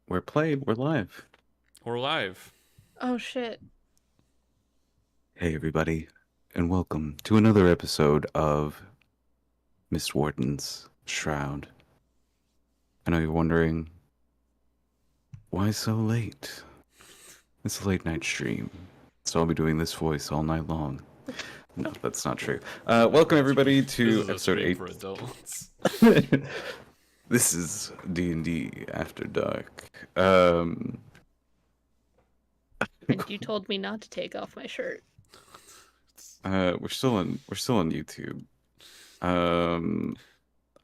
We're live. We're live. Oh shit. Hey, everybody, and welcome to another episode of Mistwalkers Shroud. I know you're wondering, why so late? It's a late night stream, so I'll be doing this voice all night long. No, that's not true. Welcome, everybody, to This is a episode stream 8. for adults. This is D&D After Dark. And you told me not to take off my shirt. We're still on YouTube.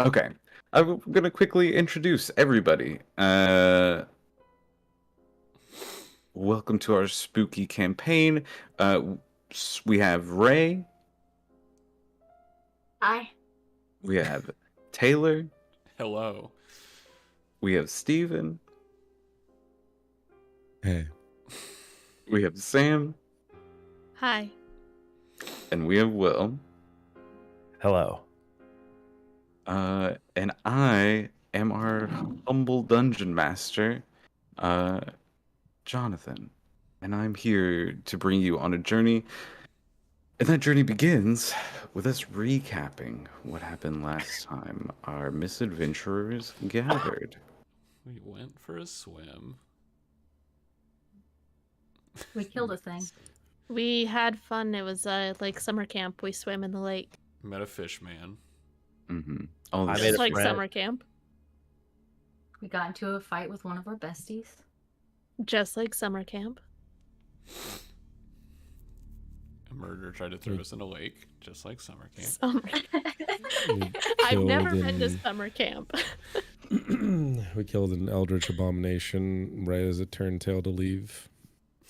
Okay. I'm gonna quickly introduce everybody. Welcome to our spooky campaign. We have Ray. Hi. We have Taylor. Hello. We have Steven. Hey. We have Sam. Hi. And we have Will. Hello. And I am our humble dungeon master, Jonathan. And I'm here to bring you on a journey. And that journey begins with us recapping what happened last time our misadventurers gathered. We went for a swim. We killed a thing. We had fun. It was like summer camp. We swam in the lake. Met a fish man. Mm-hmm. Oh, I this made Just a like friend. summer camp. We got into a fight with one of our besties. Just like summer camp. A murderer tried to throw us in a lake, just like summer camp. Summer. I've never been to summer camp. We killed an eldritch abomination right as it turned tail to leave,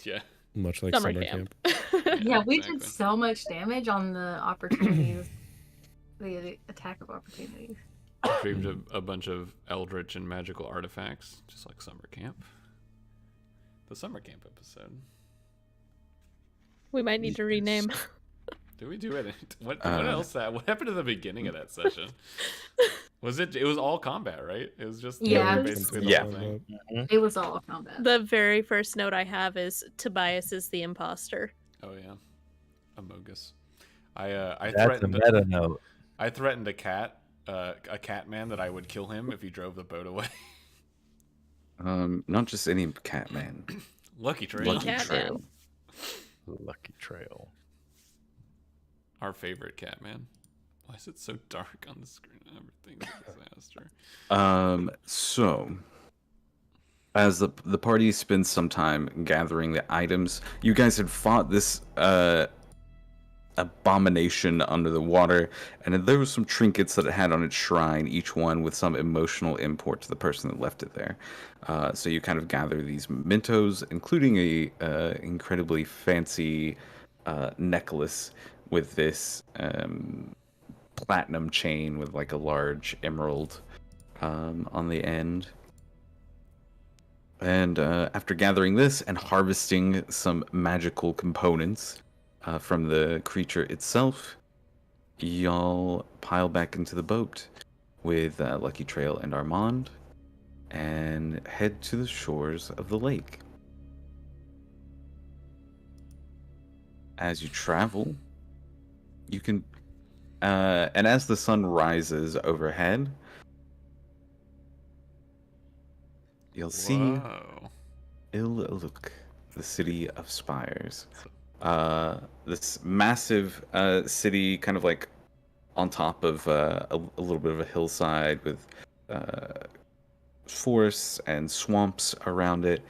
Yeah. much like Summer summer camp. camp. Yeah, we exactly. did so much damage on the opportunities. the attack of opportunities. Retrieved a bunch of eldritch and magical artifacts, just like summer camp. The summer camp episode. We might need to rename. Did we do it? What else? What happened to the beginning of that session? It was all combat, right? It was just Yeah. basically the Yeah. whole thing. It was all combat. The very first note I have is Tobias is the imposter. Oh yeah, Amogus. I That's a threatened meta note. I threatened a cat man that I would kill him if he drove the boat away. not just any cat man. Lucky Trail, The Lucky cat Trail. man. Lucky Trail. our favorite cat man. Why is it so dark on the screen? Everything's a disaster. So as the party spends some time gathering the items, you guys had fought this abomination under the water, and there were some trinkets that it had on its shrine, each one with some emotional import to the person that left it there. So you kind of gather these mementos, including a incredibly fancy necklace with this platinum chain with like a large emerald on the end. And after gathering this and harvesting some magical components from the creature itself, y'all pile back into the boat with Lucky Trail and Armand and head to the shores of the lake. As you travel, you can, and as the sun rises overhead, you'll see Whoa. Alukkin, the city of spires. This massive city, kind of like on top of a little bit of a hillside with forests and swamps around it.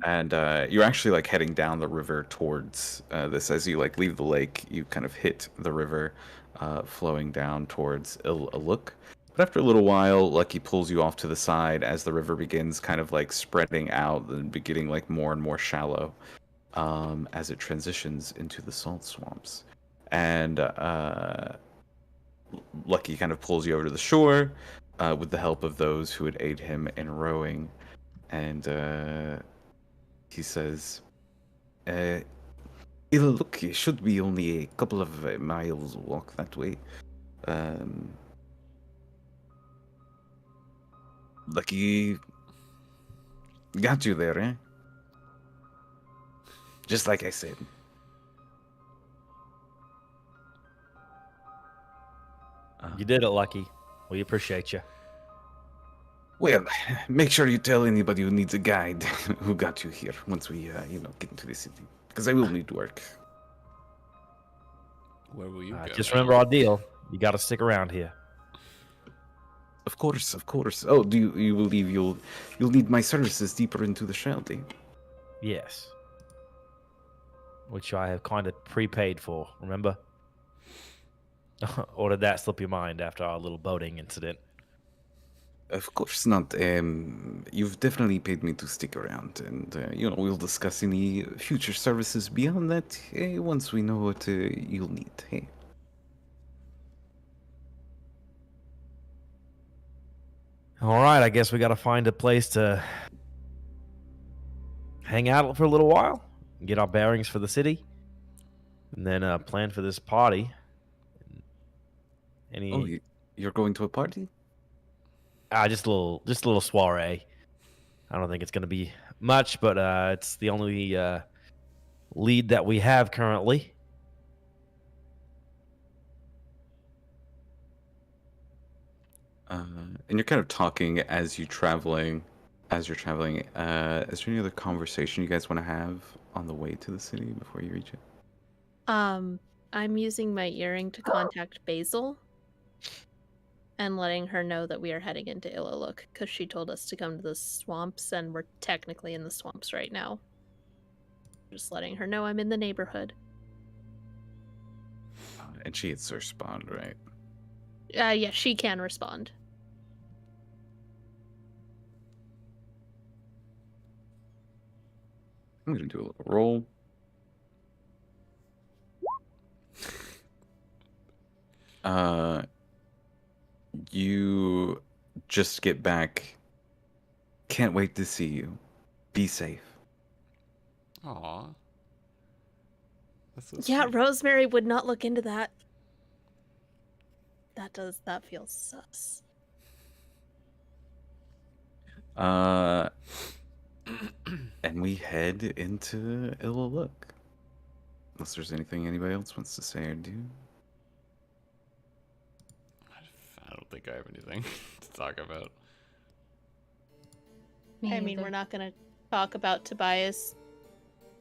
And you're actually like heading down the river towards this. As you like leave the lake, you kind of hit the river flowing down towards Alukkin. But after a little while, Lucky pulls you off to the side as the river begins kind of like spreading out and getting like more and more shallow as it transitions into the salt swamps. And Lucky kind of pulls you over to the shore with the help of those who would aid him in rowing. And he says, look, it should be only a couple of miles walk that way. Um, Lucky got you there, eh? Just like I said. You did it, Lucky. We appreciate you. Well, make sure you tell anybody who needs a guide who got you here once we, get into the city. Because I will need work. Where will you go? Just remember our deal. You got to stick around here. Of course, of course. Oh, you believe you'll need my services deeper into the Shroud, eh? Yes. Which I have kind of prepaid for, remember? Or did that slip your mind after our little boating incident? Of course not. You've definitely paid me to stick around, and we'll discuss any future services beyond that once we know what you'll need. Hey. All right, I guess we got to find a place to hang out for a little while, get our bearings for the city, and then plan for this party. Oh, you're going to a party? Just a little soiree. I don't think it's going to be much, but it's the only lead that we have currently. And you're kind of talking as you're traveling. Is there any other conversation you guys want to have on the way to the city before you reach it? I'm using my earring to contact Basil and letting her know that we are heading into Illaluk because she told us to come to the swamps, and we're technically in the swamps right now. Just letting her know I'm in the neighborhood. And she hits respond, right? Yeah, she can respond. I'm gonna do a little roll. You just get back. Can't wait to see you. Be safe. Aw. That's so Yeah, sweet. Rosemary would not look into that. That feels sus. And we head into Illaluk. Unless there's anything anybody else wants to say or do. I don't think I have anything to talk about. I mean, we're not gonna talk about Tobias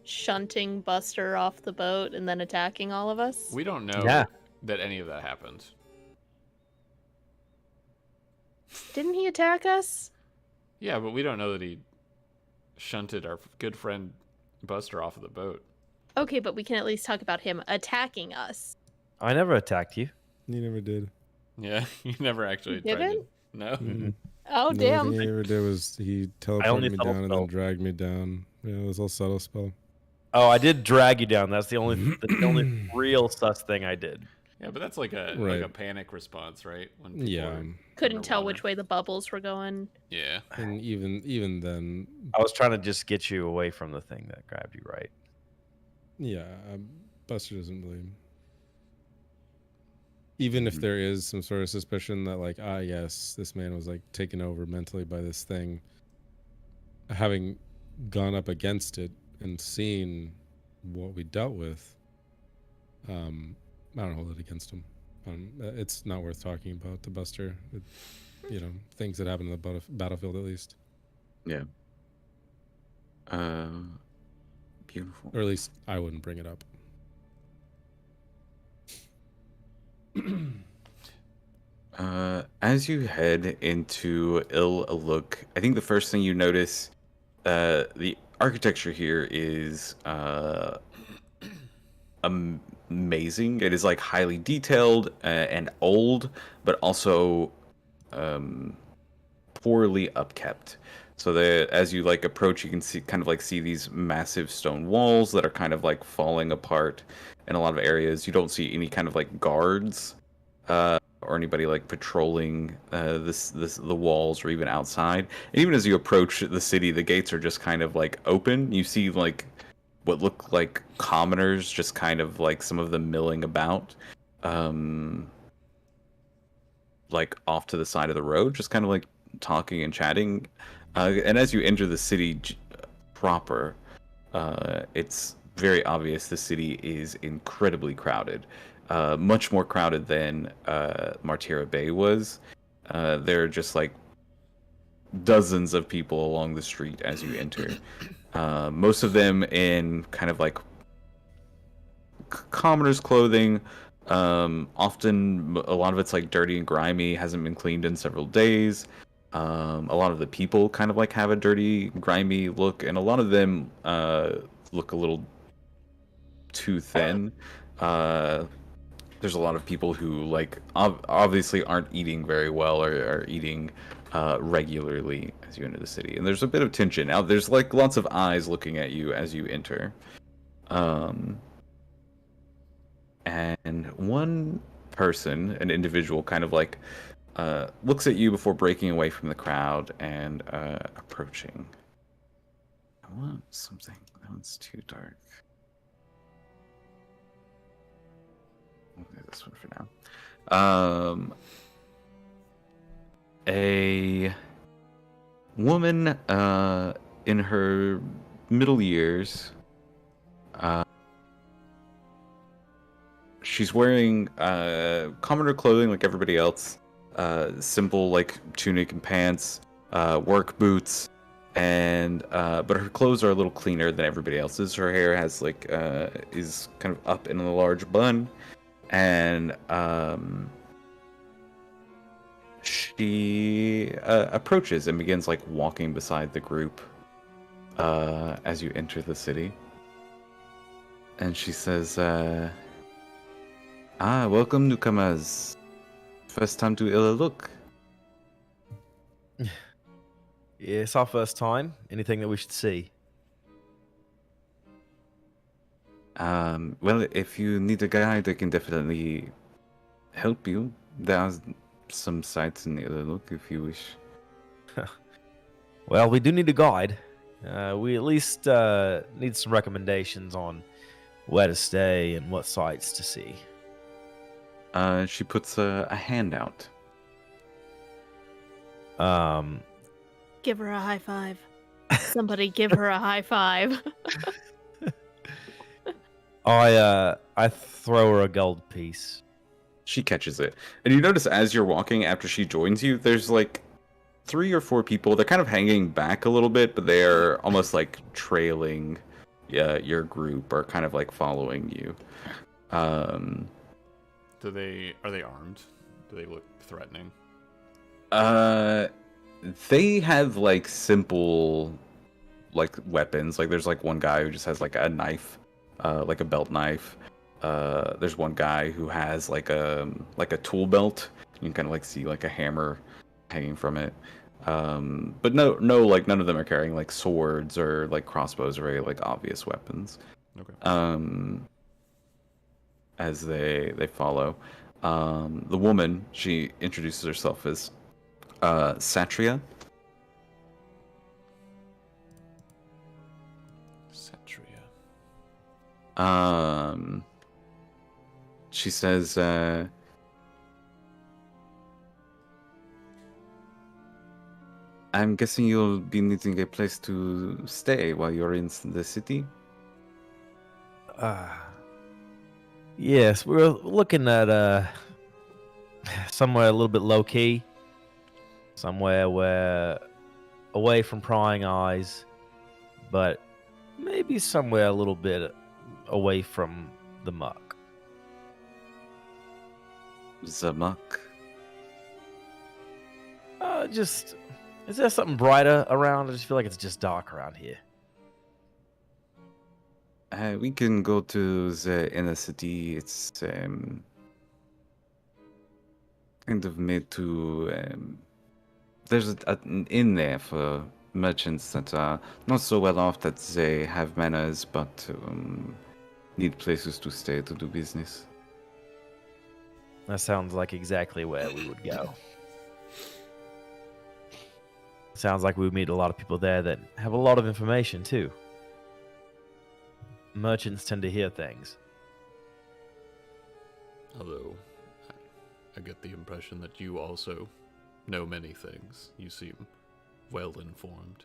shunting Buster off the boat and then attacking all of us. We don't know Yeah. that any of that happened. Didn't he attack us? Yeah, but we don't know that he shunted our good friend Buster off of the boat. Okay, but we can at least talk about him attacking us. I never attacked you. You never did. Yeah, you never actually You tried to. didn't? No. Mm-mm. Oh, The damn. only thing he ever did was he only teleported me subtle down and spell. then dragged me down. Yeah, it was all subtle spell. Oh, I did drag you down. That's the only real sus thing I did. Yeah, but that's like a Right. panic response, right? When people Yeah, are Couldn't tell underwater. which way the bubbles were going. Yeah. and even then, I was trying to just get you away from the thing that grabbed you, right? yeah, Buster doesn't believe. Even if there is some sort of suspicion that, like, yes, this man was like taken over mentally by this thing, having gone up against it and seen what we dealt with, I don't hold it against him. It's not worth talking about to Buster. Things that happen in the battlefield, at least, Yeah. Beautiful. or at least I wouldn't bring it up. As you head into Illaluk, I think the first thing you notice, the architecture here is amazing. It is like highly detailed and old, but also poorly upkept. So as you like approach, you can see these massive stone walls that are kind of like falling apart in a lot of areas. You don't see any kind of like guards or anybody like patrolling the walls or even outside. And even as you approach the city, the gates are just kind of like open. You see like what look like commoners, just kind of like some of them milling about. like off to the side of the road, just kind of like talking and chatting. And as you enter the city proper, it's very obvious the city is incredibly crowded, much more crowded than Martira Bay was. There are just like dozens of people along the street as you enter. Most of them in kind of like commoner's clothing. Often a lot of it's like dirty and grimy, hasn't been cleaned in several days. A lot of the people kind of like have a dirty, grimy look, and a lot of them look a little too thin. There's a lot of people who like obviously aren't eating very well or are eating regularly as you enter the city, and there's a bit of tension. Now there's like lots of eyes looking at you as you enter. And one person, an individual, kind of like looks at you before breaking away from the crowd and approaching. I want something. That one's too dark. I'll do this one for now. A woman in her middle years. She's wearing commoner clothing like everybody else. Simple like tunic and pants, work boots, and but her clothes are a little cleaner than everybody else's. Her hair has like is kind of up in a large bun, and she approaches and begins like walking beside the group as you enter the city. And she says, welcome newcomers. First time to Illaluk. Yeah, it's our first time. Anything that we should see? Well, if you need a guide, I can definitely help you. There are some sites in Illaluk if you wish. Well, we do need a guide. We at least need some recommendations on where to stay and what sites to see. She puts a hand out. Give her a high five. Somebody give her a high five. I throw her a gold piece. She catches it. And you notice as you're walking after she joins you, there's like 3 or 4 people. They're kind of hanging back a little bit, but they're almost like trailing your group or kind of like following you. Are they armed? Do they look threatening? They have like simple like weapons. Like there's like one guy who just has like a knife, like a belt knife. There's one guy who has like a tool belt. You can kind of like see like a hammer hanging from it. But no, like none of them are carrying like swords or like crossbows or very like obvious weapons. Okay. As they follow. The woman, she introduces herself as Satria. She says, I'm guessing you'll be needing a place to stay while you're in the city? Yes, we're looking at somewhere a little bit low key, somewhere where away from prying eyes, but maybe somewhere a little bit away from the muck. The muck? Just, is there something brighter around? I just feel like it's just dark around here. We can go to the inner city. It's kind of made to. There's an inn there for merchants that are not so well off that they have manners, but need places to stay to do business. That sounds like exactly where we would go. Sounds like we would meet a lot of people there that have a lot of information too. Merchants tend to hear things. Although, I get the impression that you also know many things. You seem well informed.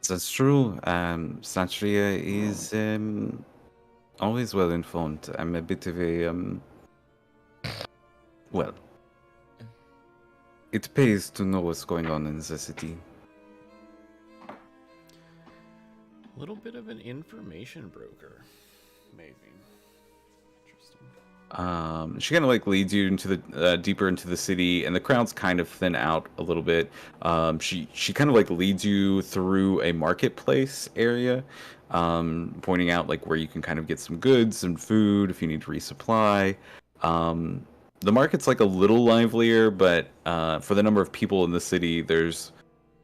That's true. Satria is always well informed. I'm a bit of a well. It pays to know what's going on in the city. A little bit of an information broker, maybe. Interesting. She kind of like leads you into the deeper into the city, and the crowds kind of thin out a little bit. She kind of like leads you through a marketplace area, pointing out like where you can kind of get some goods and food if you need to resupply. The market's like a little livelier, but for the number of people in the city, there's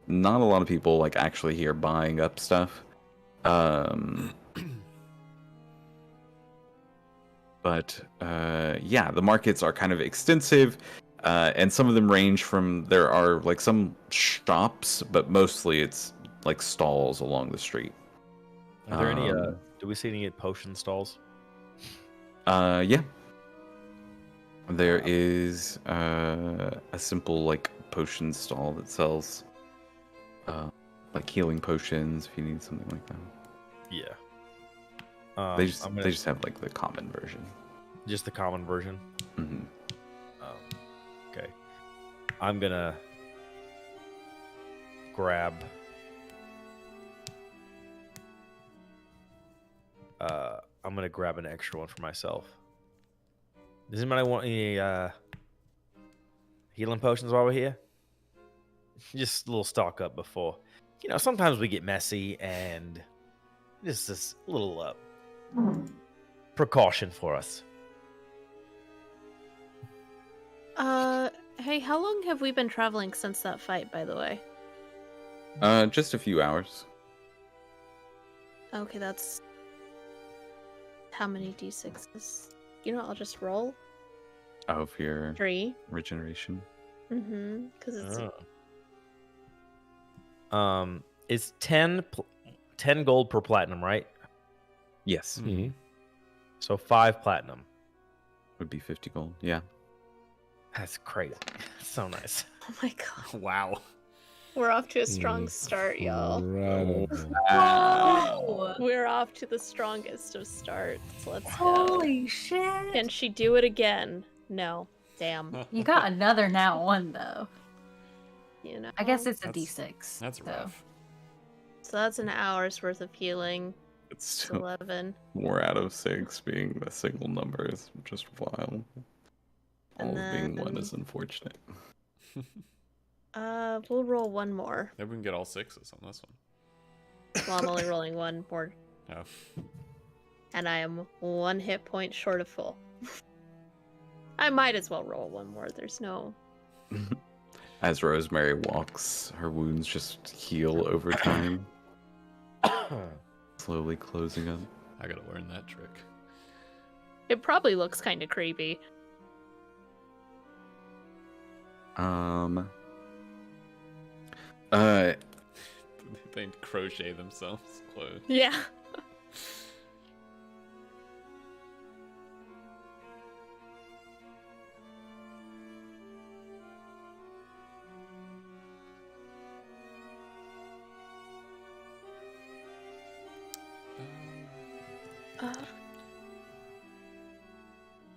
not a lot of people like actually here buying up stuff. But yeah, the markets are kind of extensive, and some of them range from there are like some shops, but mostly it's like stalls along the street. Are there any? Do we see any potion stalls? Yeah. There is a simple like potion stall that sells like healing potions if you need something like that. Yeah. They just have like the common version. Just the common version. Hmm. Okay. I'm gonna grab. I'm gonna grab an extra one for myself. Does anybody want any healing potions while we're here? Just a little stock up before. You know, sometimes we get messy, and just this little precaution for us. Hey, how long have we been traveling since that fight, by the way? Just a few hours. Okay, that's how many d6s? You know, I'll just roll Of your 3. regeneration. Mm-hmm. Because it's It's 10 gold per platinum, right? Yes. Mm-hmm. So 5 platinum. Would be 50 gold. Yeah. That's crazy. So nice. oh my god, Wow. we're off to a strong start, y'all. Right. Whoa! We're off to the strongest of starts. Let's go. Holy shit! Can she do it again? No. Damn. You got another now one though. You know. I guess it's a That's- D6. That's so. rough. So that's an hour's worth of healing. It's It's still 11. 4 out of 6 being a single number is just wild. And All being 1 then- is unfortunate. We'll roll one more. Maybe we can get all 6s on this one. Well, I'm only rolling one more, Oh. and I am 1 hit point short of full. I might as well roll one more. There's no. As Rosemary walks, her wounds just heal over time, slowly closing up. I gotta learn that trick. It probably looks kind of creepy. They crochet themselves clothes. Yeah.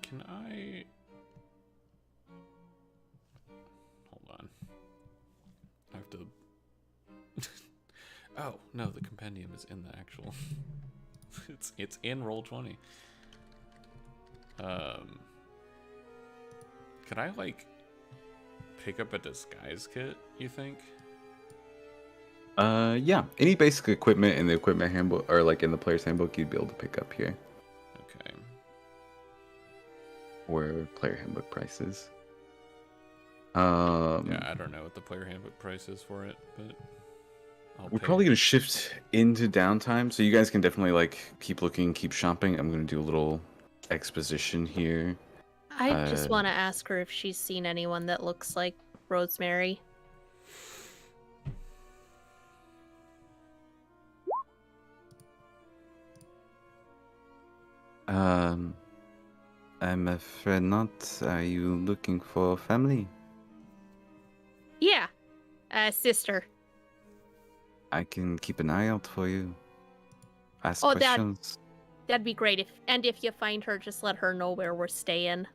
Can I... Hold on. I have to... Oh, no, the compendium is in the actual... it's in Roll20. Could I, like, pick up a disguise kit, you think? Yeah. Any basic equipment in the equipment handbook, or like in the player's handbook, you'd be able to pick up here. Okay. Or player handbook prices. Yeah, I don't know what the player handbook price is for it, but... We're probably gonna shift into downtime, so you guys can definitely like keep looking, keep shopping. I'm gonna do a little exposition here. I just want to ask her if she's seen anyone that looks like Rosemary. I'm afraid not. Are you looking for family? Yeah, sister. I can keep an eye out for you. Ask Oh, questions. That'd be great. If you find her, just let her know where we're staying.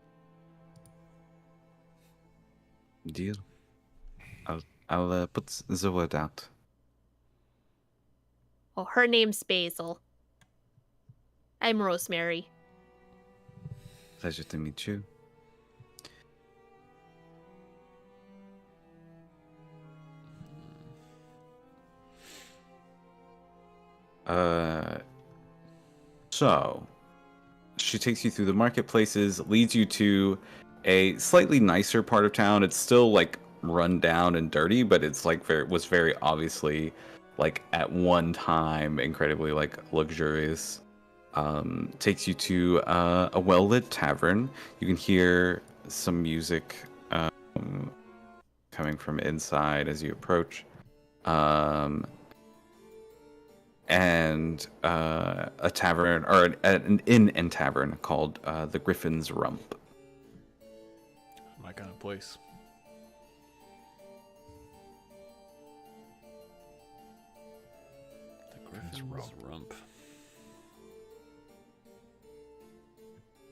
Deal. I'll put the word out. Oh, her name's Basil. I'm Rosemary. Pleasure to meet you. So she takes you through the marketplaces, leads you to a slightly nicer part of town. It's still like run down and dirty, but it's like was very obviously like at one time incredibly like luxurious. Takes you to a well-lit tavern. You can hear some music coming from inside as you approach. And a tavern, or an inn and tavern called the Griffin's Rump. My kind of place. The Griffin's Rump.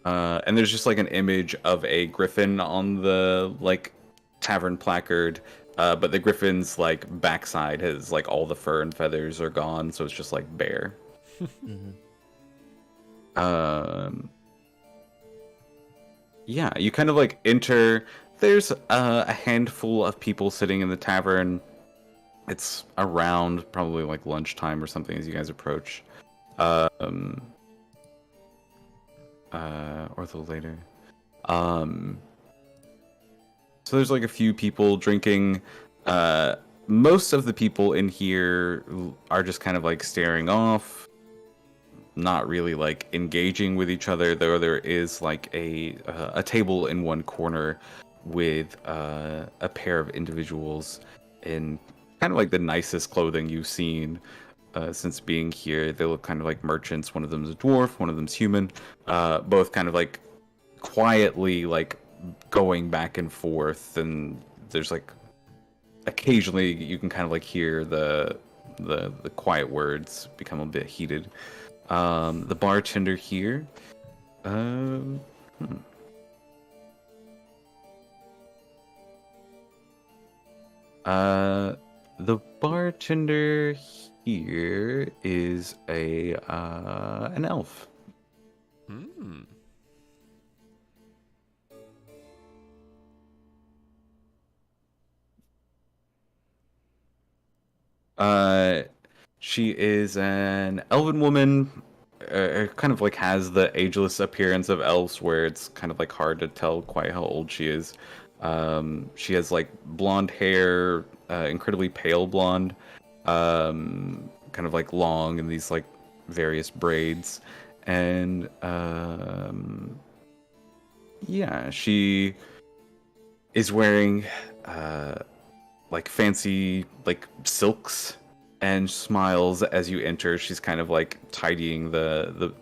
And there's just like an image of a griffin on the like tavern placard, but the griffin's like backside has like all the fur and feathers are gone, so it's just like bare. Yeah, you kind of like enter. There's a handful of people sitting in the tavern. It's around probably like lunchtime or something as you guys approach. Or a little later. So there's like a few people drinking. Most of the people in here are just kind of like staring off, not really like engaging with each other, though there is like a table in one corner with a pair of individuals in kind of like the nicest clothing you've seen since being here. They look kind of like merchants. One of them's a dwarf, one of them's human. Both kind of like quietly like going back and forth, and there's like occasionally you can kind of like hear the quiet words become a bit heated. The bartender here, the bartender here is an elf. Hmm. She is an elven woman. Kind of like has the ageless appearance of elves, where it's kind of like hard to tell quite how old she is. She has like blonde hair, incredibly pale blonde, kind of like long in these like various braids, and yeah, she is wearing like fancy like silks and smiles as you enter. She's kind of like tidying the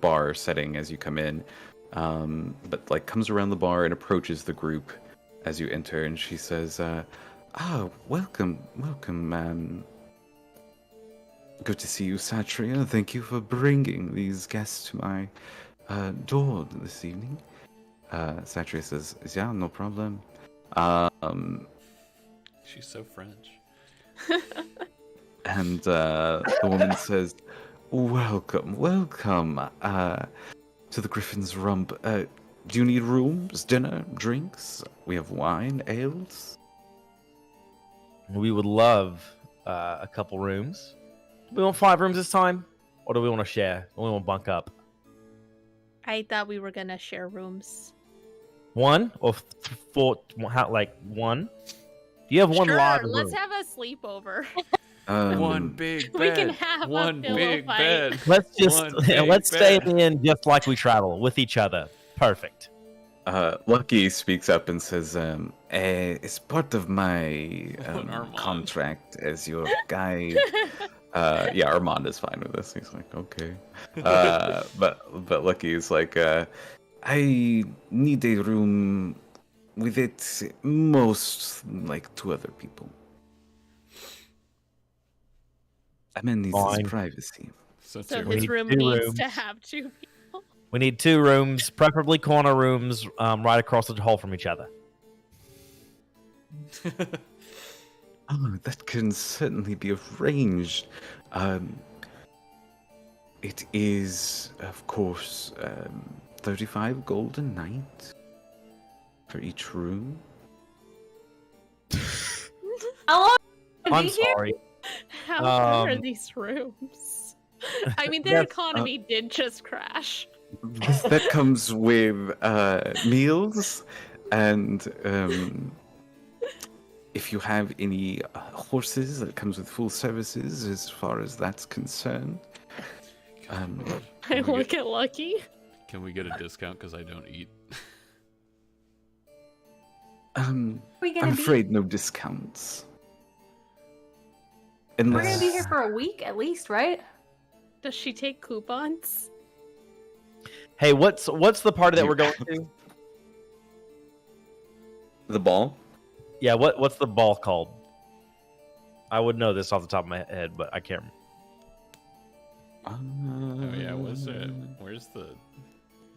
bar setting as you come in, but like comes around the bar and approaches the group as you enter, and she says, welcome. Good to see you, Satria. Thank you for bringing these guests to my door this evening. Satria says, yeah, no problem. She's so French. And the woman says, welcome to the Griffin's Rump. Do you need rooms, dinner, drinks? We have wine, ales. We would love a couple rooms. Do we want 5 rooms this time? Or do we want to share? Or we want to bunk up? I thought we were gonna share rooms. 1 or 4? How, like 1? Do you have one Sure, large room? let's have a sleepover. One big bed. We can have one a pillow big fight. bed. Let's just One big let's stay bed. in just like we travel with each other. Perfect. Lucky speaks up and says, it's part of my Armand. contract as your guide. Yeah, Armand is fine with this. He's like, okay. But Lucky is like, I need a room with it most like 2 other people. A man needs his Fine. privacy. So two. We his need room 2 needs to rooms. have 2 people. We need 2 rooms, preferably corner rooms, right across the hall from each other. Oh, that can certainly be arranged. It is, of course, 35 gold a night for each room. How long will I'm be here? sorry. How good are Um, these rooms? I mean, their Yes, economy did just crash. That comes with meals, and if you have any horses, that comes with full services as far as that's concerned. I Can we look at Lucky. Can we get a discount because I don't eat? We gonna I'm be? afraid no discounts. We're Unless gonna be here for a week at least, right? Does she take coupons? Hey, what's the party that we're going to? the ball. Yeah, what's the ball called? I would know this off the top of my head, but I can't remember. Oh yeah, what's it? Where's the?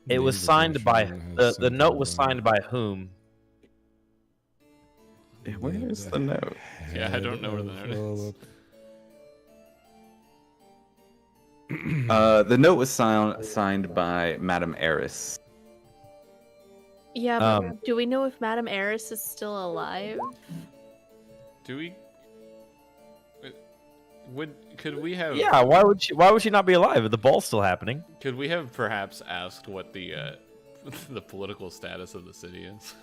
The It was signed by invitation has the note was something signed by whom? Where's the note? Yeah, I don't know where the note is. The note was signed by Madame Eris. Yeah, but Um, do we know if Madame Eris is still alive? Do we? Could we have? Yeah, why would she not be alive if the ball's still happening? Could we have perhaps asked what the the political status of the city is?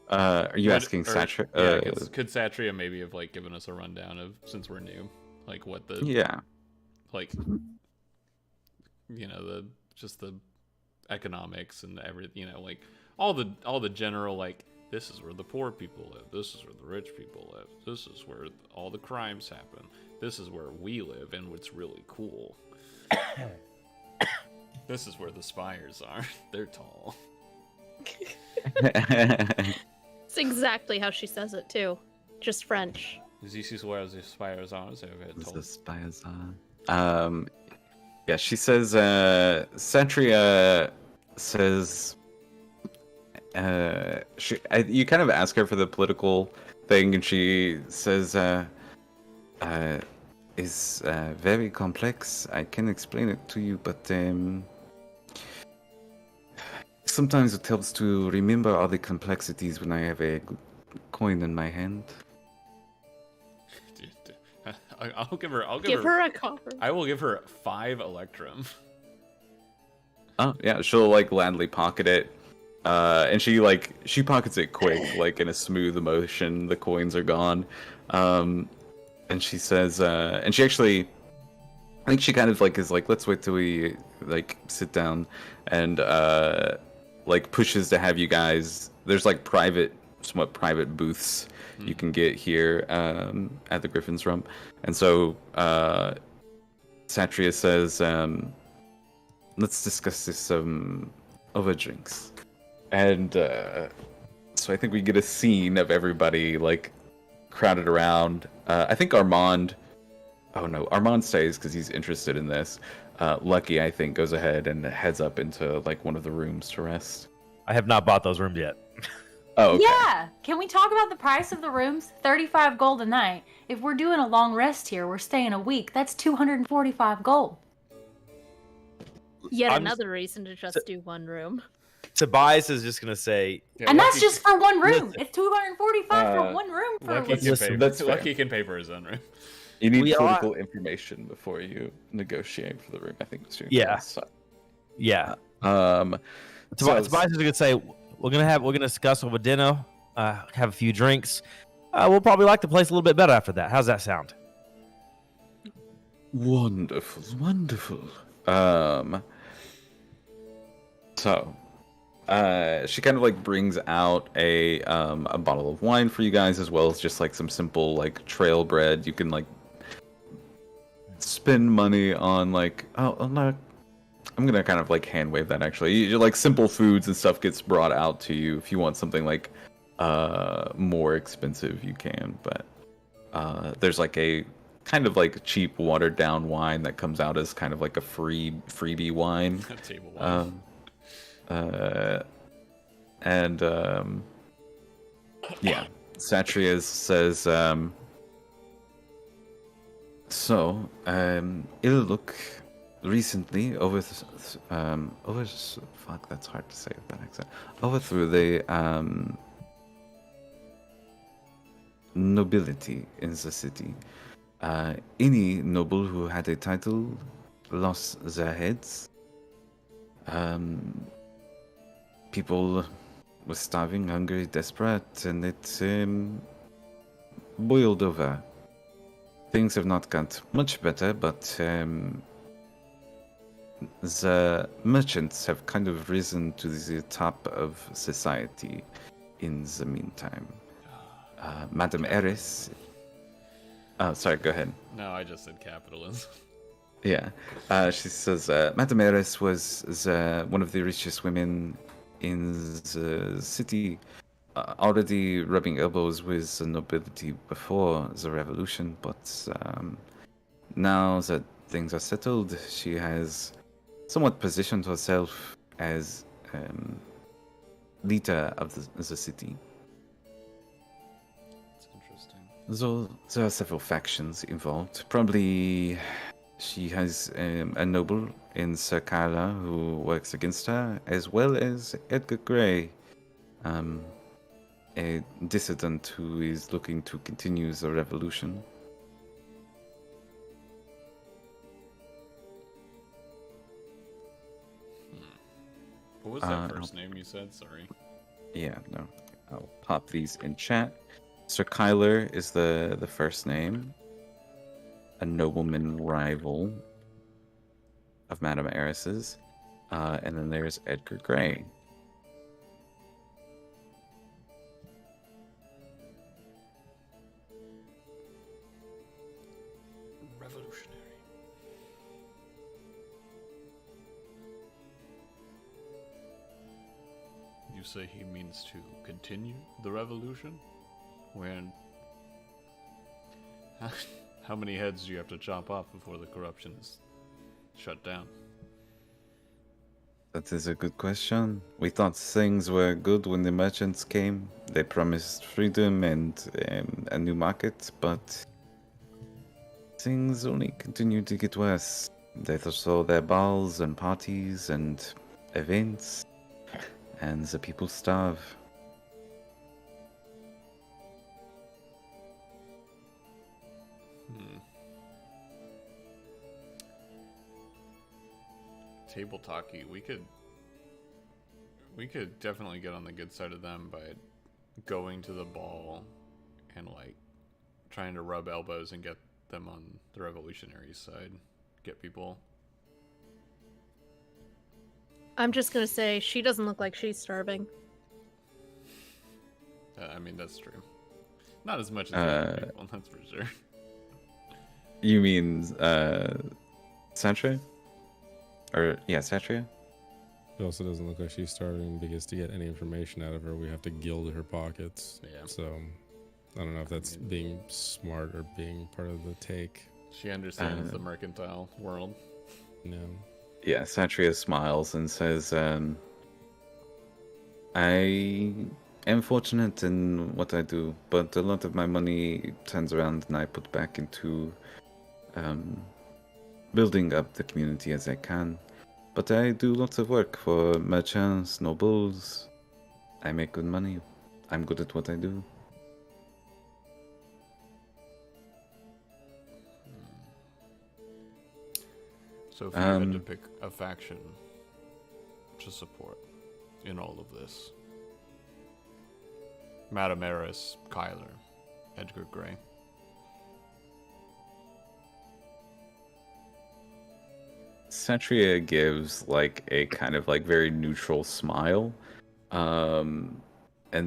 Are you asking Satria? Could Satria maybe have like given us a rundown of, since we're new, like what the Yeah. like the just the economics and everything, like all the general, like, this is where the poor people live, this is where the rich people live, this is where all the crimes happen, this is where we live and it's really cool. This is where the spires are. They're tall. It's exactly how she says it too. Just French. This is where the spires are. So very tall. The spires are. Yeah, she says. Satria says. You kind of ask her for the political thing, and she says, "Is very complex. I can explain it to you, but sometimes it helps to remember all the complexities when I have a coin in my hand." I'll give her. Give her a copper. I will give her 5 electrum. Oh yeah, she'll like gladly pocket it, and she pockets it quick, like in a smooth motion. The coins are gone, and she says, and she actually, I think she kind of like is like, let's wait till we like sit down, and like pushes to have you guys. There's like somewhat private booths you can get here at the Griffin's Rump, and so Satria says, let's discuss this over drinks. And so I think we get a scene of everybody like crowded around. I think Armand, oh no, Armand stays because he's interested in this. Lucky, I think, goes ahead and heads up into like one of the rooms to rest. I have not bought those rooms yet. Oh, okay. Yeah. Can we talk about the price of the rooms? 35 gold a night. If we're doing a long rest here, we're staying a week. That's 245 gold. Yet I'm another reason to just do one room. Tobias is just gonna say, And that's just for one room. Listen. It's 245 for one room for a Lucky week. can, Listen, pay, that's fair. Lucky can pay for his own room. You need We are- political information before you negotiate for the room. I think. Yeah. yeah. So, Tobias is gonna say, we're gonna discuss over dinner, have a few drinks. We'll probably like the place a little bit better after that. How's that sound? wonderful, wonderful. So, she kind of like brings out a bottle of wine for you guys, as well as just like some simple like trail bread. You can like spend money on like, oh no, I'm gonna kind of like hand wave that actually. Like simple foods and stuff gets brought out to you. If you want something like more expensive, you can. But there's like a kind of like cheap watered down wine that comes out as kind of like a freebie wine. Table wine. And yeah, Satria says, so Iluk recently fuck, that's hard to say with that accent. Overthrew the nobility in the city. Any noble who had a title lost their heads. People were starving, hungry, desperate, and it boiled over. Things have not got much better, but the merchants have kind of risen to the top of society in the meantime. Madame Eris... Oh, sorry, go ahead. No, I just said capitalism. Yeah. She says, Madame Eris was one of the richest women in the city, already rubbing elbows with the nobility before the revolution, but now that things are settled, she has somewhat positioned herself as leader of the city. That's interesting. So there are several factions involved. Probably she has a noble in Sir Carla who works against her, as well as Edgar Grey, a dissident who is looking to continue the revolution. What was that first name you said? Sorry. Yeah, no. I'll pop these in chat. Sir Kyler is the first name. A nobleman rival of Madame Eris's. And then there's Edgar Grey. Revolutionary. You say he means to continue the revolution? When... How many heads do you have to chop off before the corruption is shut down? That is a good question. We thought things were good when the merchants came. They promised freedom and a new market, but things only continued to get worse. They saw their balls and parties and events, and the people starve. Table talkie, we could definitely get on the good side of them by going to the ball and like trying to rub elbows and get them on the revolutionary side. Get people. I'm just gonna say she doesn't look like she's starving. I mean, that's true. Not as much as other people, that's for sure. You mean Satria? Or yeah, Satria? It also doesn't look like she's starving because to get any information out of her, we have to gild her pockets. Yeah. So I don't know if that's being smart or being part of the take. She understands the mercantile world. No. Yeah, Satria smiles and says, I am fortunate in what I do, but a lot of my money turns around and I put back into building up the community as I can. But I do lots of work for merchants, nobles. I make good money. I'm good at what I do. So if you had to pick a faction to support in all of this, Madame Eris, Kyler, Edgar Grey. Satria gives like a kind of like very neutral smile, and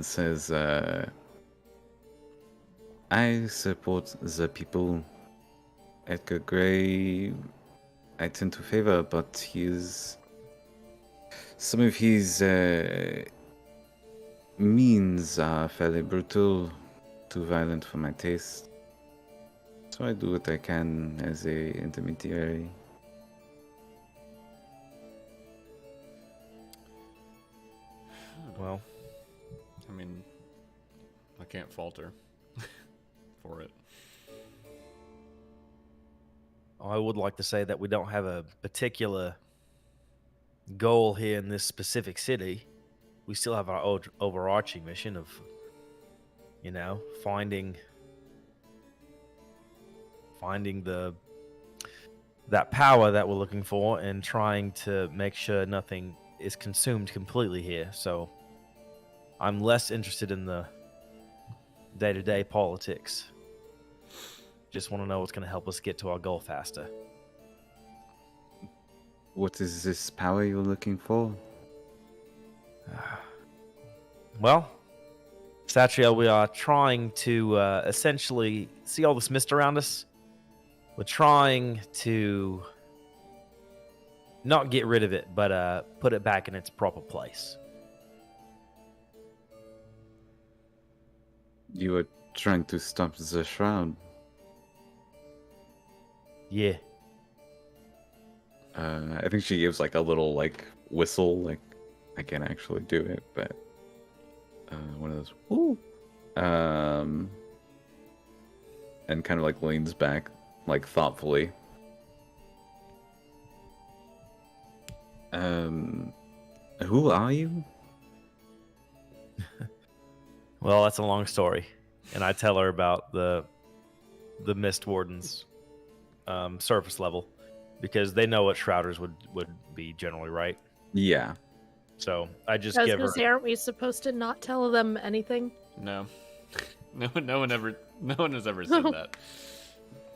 says, I support the people. Edgar Grey I tend to favor, but some of his means are fairly brutal, too violent for my taste. So I do what I can as a intermediary. Well, I mean, I can't falter for it. I would like to say that we don't have a particular goal here in this specific city. We still have our overarching mission of, finding that power that we're looking for and trying to make sure nothing is consumed completely here. So I'm less interested in the day-to-day politics. Just want to know what's going to help us get to our goal faster. What is this power you're looking for? Well, Satriel, we are trying to essentially see all this mist around us. We're trying to not get rid of it, but put it back in its proper place. You are trying to stop the Shroud. Yeah. I think she gives like a little like whistle, like I can't actually do it, but one of those woo. And kind of like leans back, like thoughtfully. Who are you? Well, that's a long story, and I tell her about the Mist Wardens surface level, because they know what Shrouders would be generally, right? Yeah. So I just I was give gonna her. say, aren't we supposed to not tell them anything? No. No one has ever said that.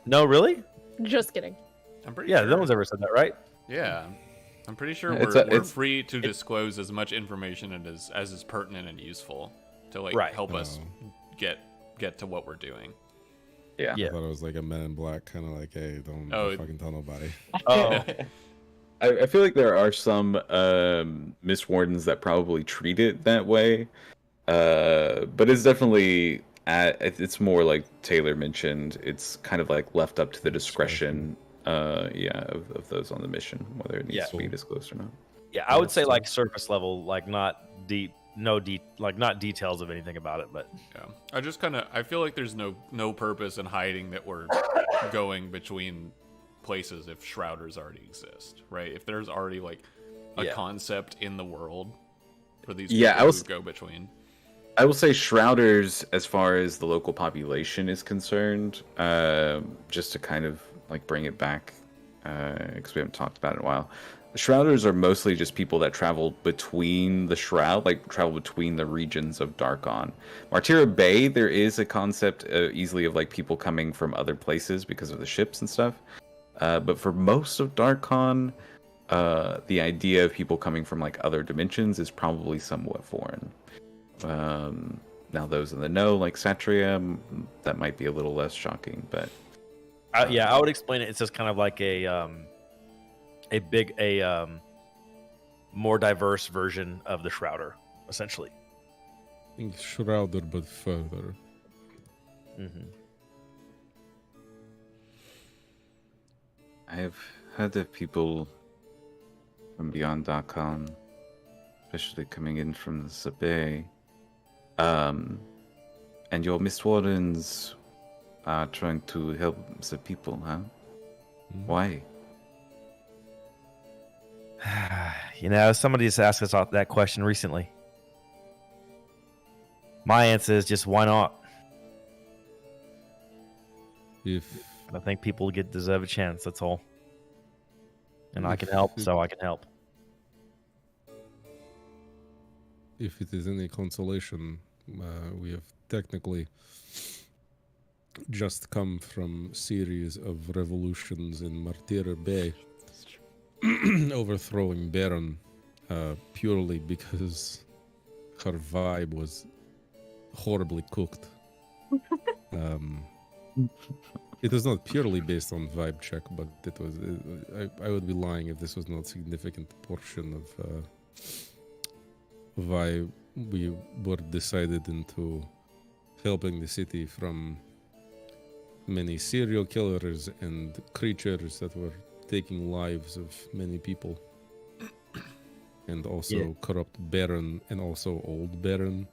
No, really? Just kidding. I'm pretty Yeah, sure. no one's ever said that, right? Yeah. I'm pretty sure It's we're free to disclose as much information as is pertinent and useful to Right. help us get to what we're doing. Yeah. Yeah. I thought it was like a Men in Black kind of like, hey, don't fucking tell nobody. Oh, I feel like there are some Mist Wardens that probably treat it that way, but it's definitely it's more like Taylor mentioned. It's kind of like left up to the discretion, of those on the mission, whether it needs to be disclosed or not. yeah. I would say like surface level, like not deep, not details of anything about it, but Yeah. I feel like there's no purpose in hiding that we're going between places if Shrouders already exist, right? If there's already like a concept in the world for these people to go between. I will say Shrouders, as far as the local population is concerned, just to kind of like bring it back, because we haven't talked about it in a while. The Shrouders are mostly just people that travel between the Shroud, like travel between the regions of Darkon. Martira Bay, there is a concept easily of like people coming from other places because of the ships and stuff. But for most of Darkon, the idea of people coming from like other dimensions is probably somewhat foreign. Now those in the know, like Satria, that might be a little less shocking, but I would explain it. It's just kind of like a more diverse version of the Shrouder, essentially. I think Shrouder, but further. Mm-hmm. I've heard of people from beyond Darkon, especially coming in from the Sabay. And your Mistwardens are trying to help the people, huh? Why? Somebody just asked us that question recently. My answer is just why not? I think people deserve a chance. That's all. And I can help, so I can help. If it is any consolation, we have technically just come from series of revolutions in Martyr Bay, overthrowing Baron purely because her vibe was horribly cooked. It was not purely based on vibe check, but it was. I would be lying if this was not a significant portion of why we were decided into helping the city from many serial killers and creatures that were taking lives of many people. And also corrupt Baron and also old Baron.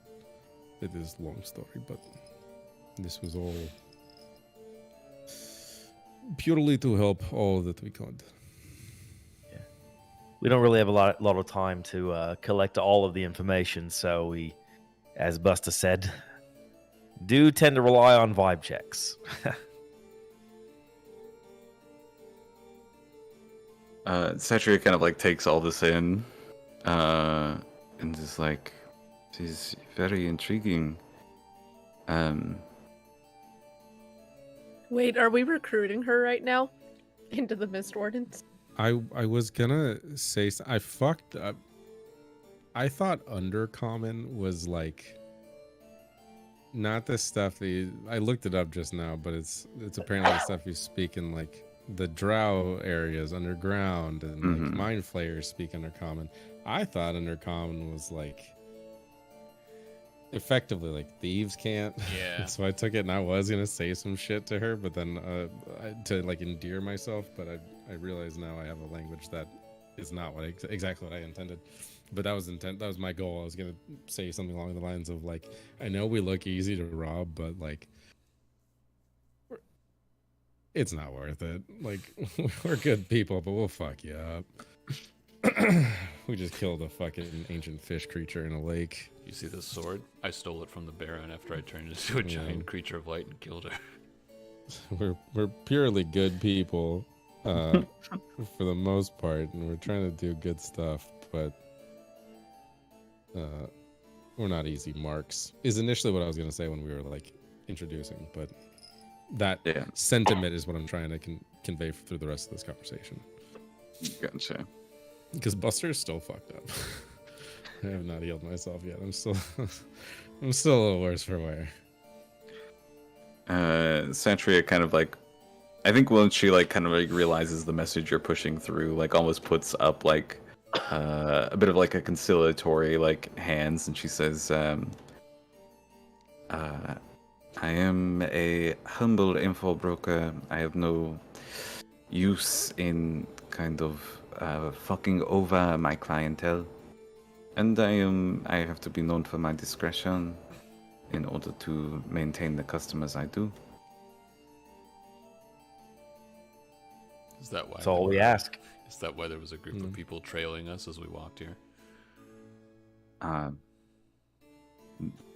It is a long story, but this was all purely to help all that we could. We don't really have a lot of time to collect all of the information, so we, as Busta said, do tend to rely on vibe checks. Satria kind of like takes all this in, and is like, "This is very intriguing." Wait, are we recruiting her right now into the Mist Wardens? I was gonna say I fucked up. I thought Undercommon was like not the stuff that I looked it up just now, but it's apparently the stuff you speak in like the drow areas underground and like mind flayers speak Undercommon. I thought Undercommon was like effectively like thieves can't. Yeah. So I took it and I was gonna say some shit to her, but then to like endear myself, but I realize now I have a language that is not what exactly what I intended. But that was that was my goal. I was gonna say something along the lines of like, I know we look easy to rob, but like it's not worth it. Like we're good people, but we'll fuck you up. We just killed a fucking ancient fish creature in a lake. You see this sword? I stole it from the Baron after I turned into a giant creature of light and killed her. We're purely good people, for the most part, and we're trying to do good stuff, but we're not easy marks. Is initially what I was gonna say when we were like introducing, but that sentiment is what I'm trying to convey through the rest of this conversation. Gotcha. Because Buster's still fucked up. I have not healed myself yet. I'm still a little worse for wear. Santria kind of like, I think once she like kind of like realizes the message you're pushing through, like almost puts up like a bit of like a conciliatory like hands, and she says, I am a humble info broker. I have no use in kind of fucking over my clientele, and I have to be known for my discretion in order to maintain the customers I do. Is that why? That's all we ask. Is that why there was a group of people trailing us as we walked here?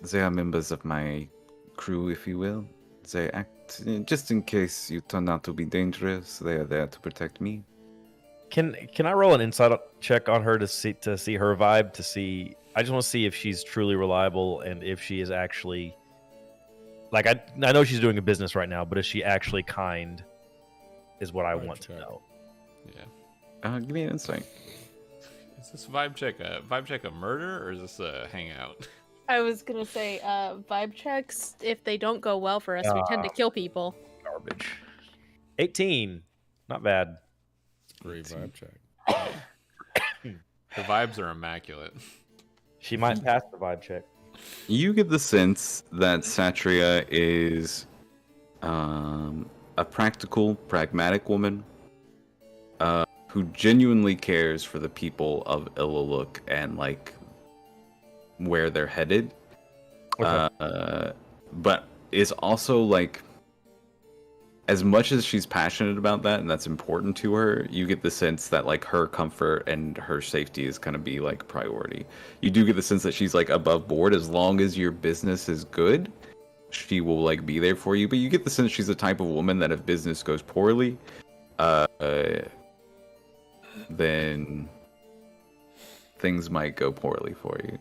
They are members of my crew, if you will. They act just in case you turn out to be dangerous. They are there to protect me. Can I roll an insight check on her to see her vibe? I just want to see if she's truly reliable and if she is actually like I know she's doing a business right now, but is she actually kind? Is what I want to know. Yeah. Give me an insight. Is this vibe check a murder or is this a hangout? I was gonna say, vibe checks, if they don't go well for us, we tend to kill people. Garbage. 18. Not bad. Great vibe check. The vibes are immaculate. She might pass the vibe check. You get the sense that Satria is a practical, pragmatic woman who genuinely cares for the people of Illaluk and like where they're headed, but is also like, as much as she's passionate about that and that's important to her, you get the sense that like her comfort and her safety is going to be like priority. You do get the sense that she's like above board. As long as your business is good, she will like be there for you. But you get the sense she's the type of woman that if business goes poorly, then things might go poorly for you.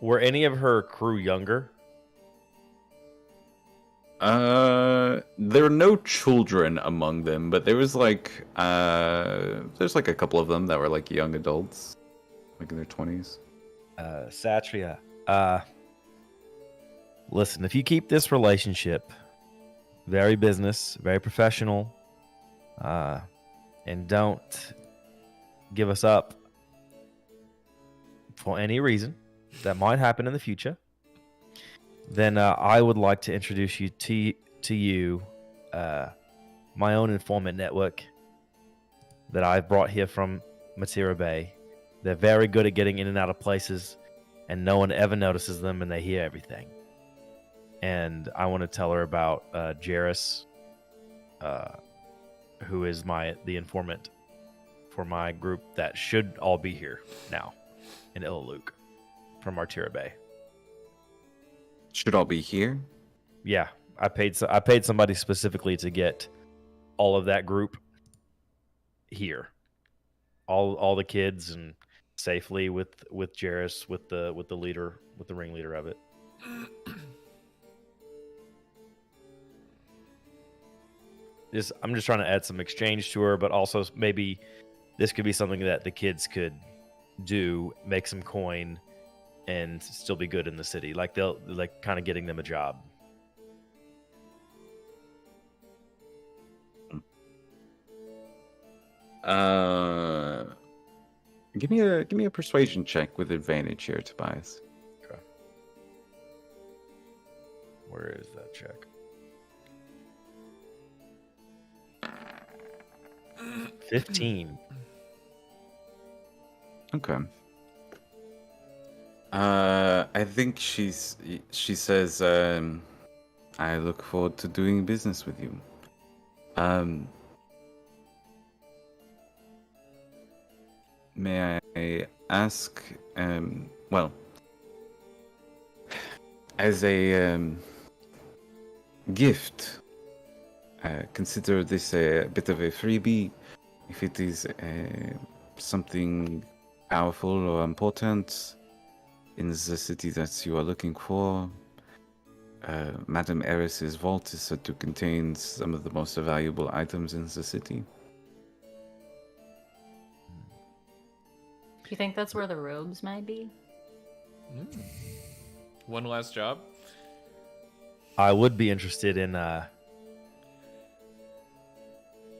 Were any of her crew younger? There were no children among them, but there was like there's like a couple of them that were like young adults, like in their 20s. Satria, Listen, if you keep this relationship very business, very professional, and don't give us up for any reason that might happen in the future, then I would like to introduce you to you my own informant network that I've brought here from Matira Bay. They're very good at getting in and out of places, and no one ever notices them, and they hear everything. And I want to tell her about Jairus, who is the informant for my group that should all be here now in Illaluk from Matira Bay. Should all be here? Yeah, I paid somebody specifically to get all of that group here, all the kids, and safely with Jairus, with the leader, with the ringleader of it. I'm just trying to add some exchange to her, but also maybe this could be something that the kids could do, make some coin, and still be good in the city. Like they'll kind of getting them a job. Give me a persuasion check with advantage here, Tobias. Okay. Where is that check? 15. Okay. I think she says, I look forward to doing business with you. May I ask, well, as a gift, consider this a bit of a freebie. If it is something powerful or important in the city that you are looking for, Madame Eris's vault is said to contain some of the most valuable items in the city. Do you think that's where the robes might be? One last job. I would be interested in.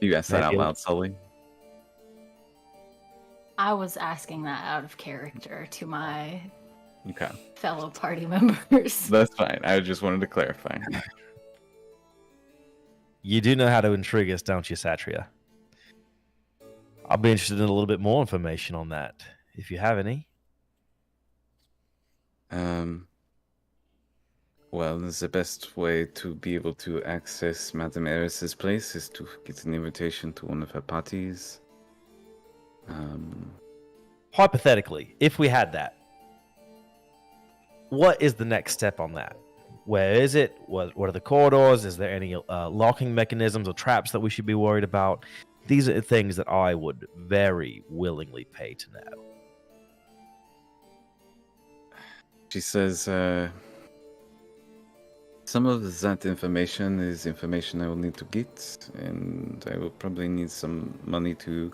You asked that out loud, Sully? I was asking that out of character to my Okay. fellow party members. That's fine. I just wanted to clarify. You do know how to intrigue us, don't you, Satria? I'll be interested in a little bit more information on that, if you have any. Well, the best way to be able to access Madame Eris's place is to get an invitation to one of her parties. Hypothetically, if we had that, what is the next step on that? Where is it? What are the corridors? Is there any locking mechanisms or traps that we should be worried about? These are things that I would very willingly pay to know. She says, some of that information is information I will need to get, and I will probably need some money to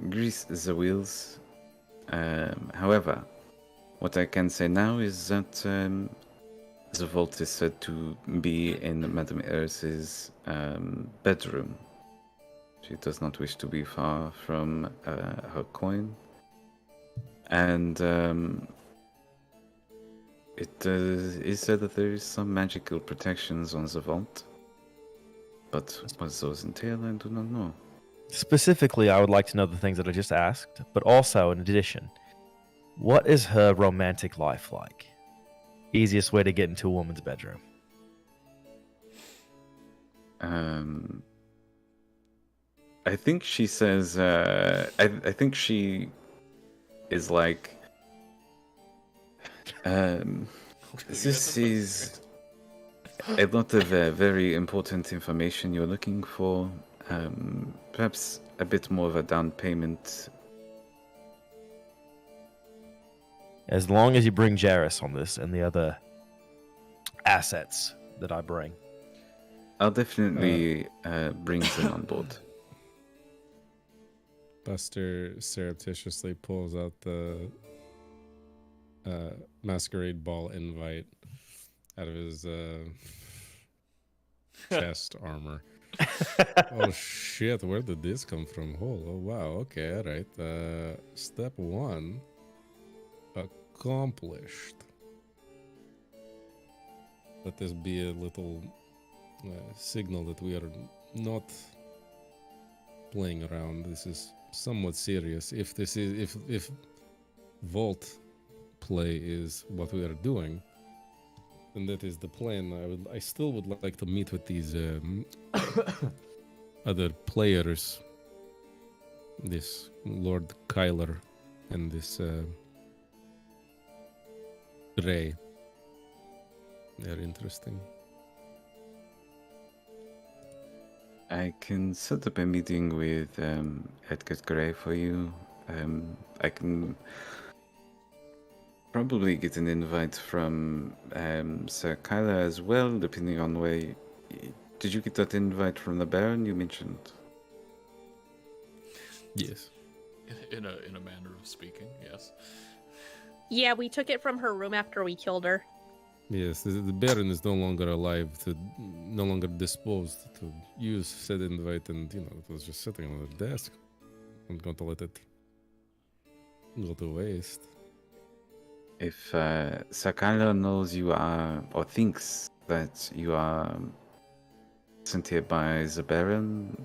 grease the wheels. However, what I can say now is that the vault is said to be in Madame Eris's bedroom. She does not wish to be far from her coin. And it is said that there is some magical protections on the vault. But what those entail, I do not know. Specifically, I would like to know the things that I just asked, but also, in addition, what is her romantic life like? Easiest way to get into a woman's bedroom. I think she says, I think she is like, this is a lot of very important information you're looking for. Perhaps a bit more of a down payment. As long as you bring Jairus on this and the other assets that I bring. I'll definitely bring them on board. Buster surreptitiously pulls out the masquerade ball invite out of his chest armor. Oh shit, where did this come from? Oh wow, okay, alright. Step 1 accomplished. Let this be a little signal that we are not playing around. This is somewhat serious. If this is if vault play is what we are doing, then that is the plan. I still would like to meet with these other players, this Lord Kyler and this Ray. They're interesting. I can set up a meeting with Edgar Gray for you. I can probably get an invite from Sir Kyler as well, depending on where. Did you get that invite from the Baron you mentioned? Yes. In a manner of speaking, yes. Yeah, we took it from her room after we killed her. Yes, the Baron is no longer alive, no longer disposed to use said invite, and it was just sitting on the desk. I'm going to let it go to waste. If Sir Kyler knows you are, or thinks that you are sent here by the Baron,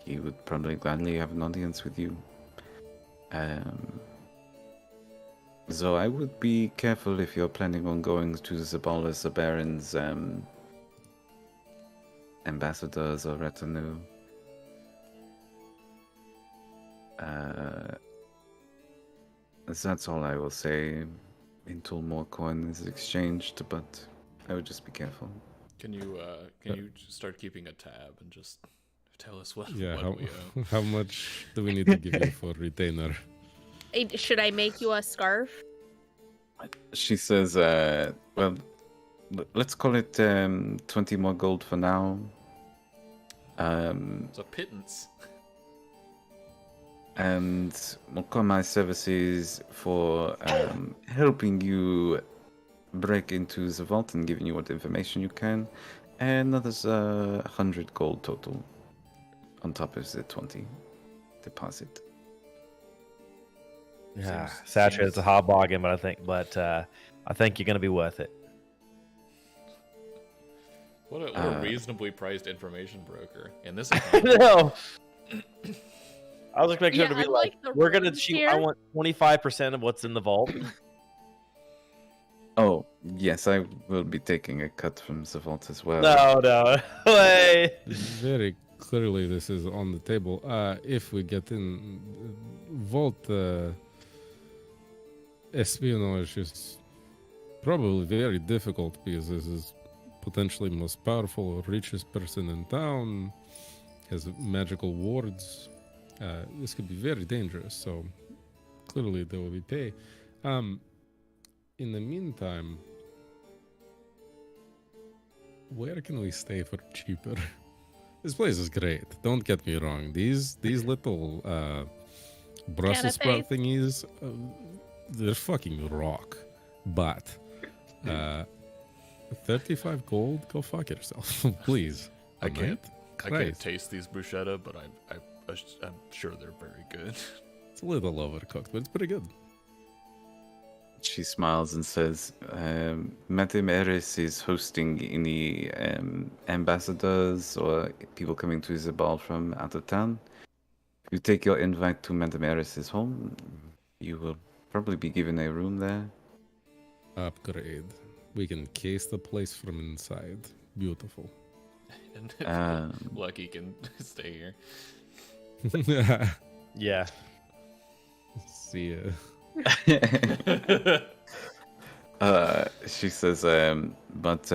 he would probably gladly have an audience with you. So I would be careful if you're planning on going to the ball as the Baron's ambassadors or retinue. That's all I will say until more coin is exchanged, but I would just be careful. Can you just start keeping a tab and just tell us what Yeah, what we owe? how much do we need to give you for retainer? Should I make you a scarf? She says, well, let's call it 20 more gold for now. It's a pittance. And we'll call my services for helping you break into the vault and giving you what information you can. And there's 100 gold total on top of the 20 deposit. Yeah, Seems- Satcher, it's a seems- hard bargain, but I think you're going to be worth it. What a reasonably priced information broker in this I economy. know. I was expecting her Yeah, to be unlike like, the "We're gonna rooms shoot. I here. want 25% of what's in the vault." Oh, yes, I will be taking a cut from the vault as well. No way. Very clearly, this is on the table. If we get in, vault espionage is probably very difficult because this is potentially most powerful or richest person in town, has magical wards. This could be very dangerous, so clearly there will be pay. In the meantime, where can we stay for cheaper? This place is great. Don't get me wrong. These little Brussels sprout thingies, they're fucking rock. But 35 gold, go fuck yourself, please. I can't Christ. taste these bruschetta, but I'm sure they're very good. It's a little overcooked, but it's pretty good. She smiles and says, Madame Eris is hosting any ambassadors or people coming to the ball from out of town. If you take your invite to Madame Eris's home, you will probably be given a room there. Upgrade. We can case the place from inside. Beautiful. And Lucky can stay here. Yeah. See ya. She says, but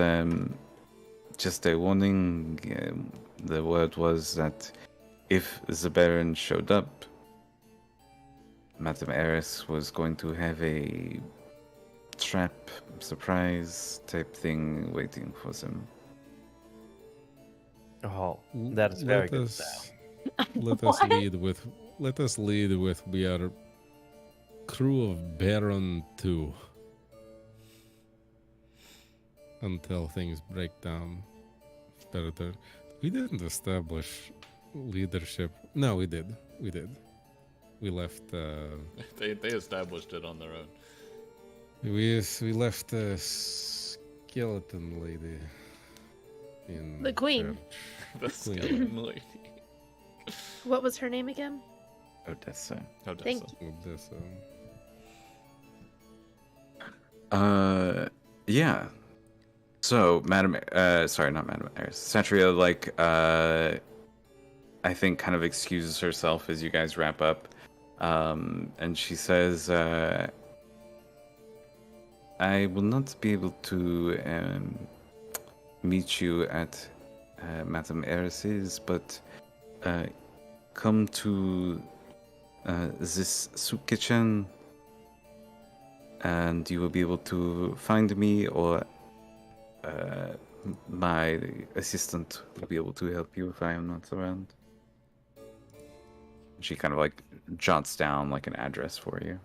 just a warning, the word was that if the Baron showed up, Madame Eris was going to have a trap, surprise type thing waiting for them. Oh, that is very good. Let us lead with. Let us lead with. We are crew of Baron 2. until things break down. Better. We didn't establish leadership. No, we did. We left. They established it on their own. We left the skeleton lady in The queen. charge. The Queen. skeleton lady. What was her name again? Odessa. Odessa. Thank you. Odessa. Yeah. So, sorry, not Madam Eris. Satria, like, I think kind of excuses herself as you guys wrap up. And she says, I will not be able to meet you at Madam Eris's, but come to this soup kitchen and you will be able to find me, or my assistant will be able to help you if I am not around. She kind of like jots down like an address for you.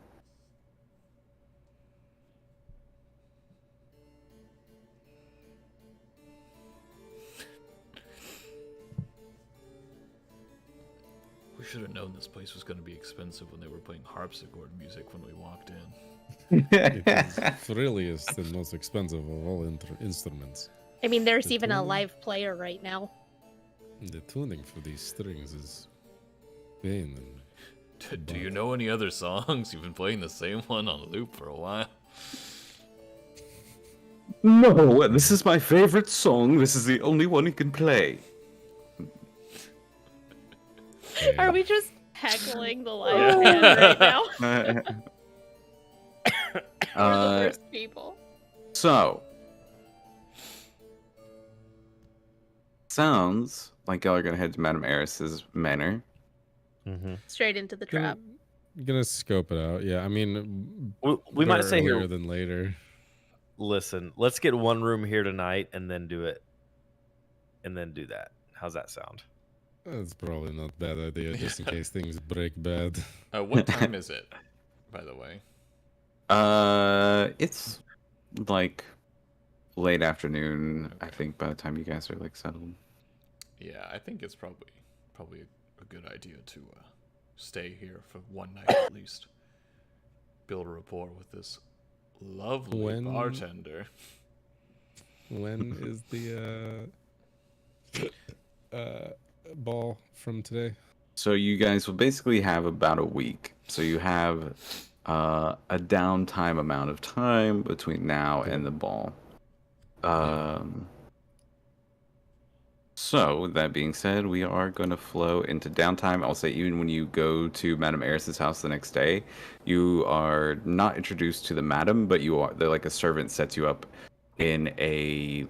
We should have known this place was going to be expensive when they were playing harpsichord music when we walked in. It really is the most expensive of all instruments. I mean, there's The even a tuning? live player right now. The tuning for these strings is pain. Do you know any other songs? You've been playing the same one on loop for a while. No, this is my favorite song. This is the only one he can play. Are we just heckling the live band right now? We're the worst people. So, sounds like y'all are gonna head to Madame Eris's manor. Mm-hmm. Straight into the trap. Gonna scope it out. Yeah, I mean, We might better say earlier here. than later. Listen, let's get one room here tonight, and then do it, and then do that. How's that sound? That's probably not a bad idea, just in case things break bad. What time is it, by the way? It's like late afternoon, I think, by the time you guys are like settled. Yeah, I think it's probably a good idea to stay here for one night at least. Build a rapport with this lovely bartender. When is the ball from today? So you guys will basically have about a week. So you have a downtime amount of time between now and the ball. So that being said, we are going to flow into downtime. I'll say even when you go to Madame Eris's house the next day, you are not introduced to the madam, but they're like a servant sets you up in a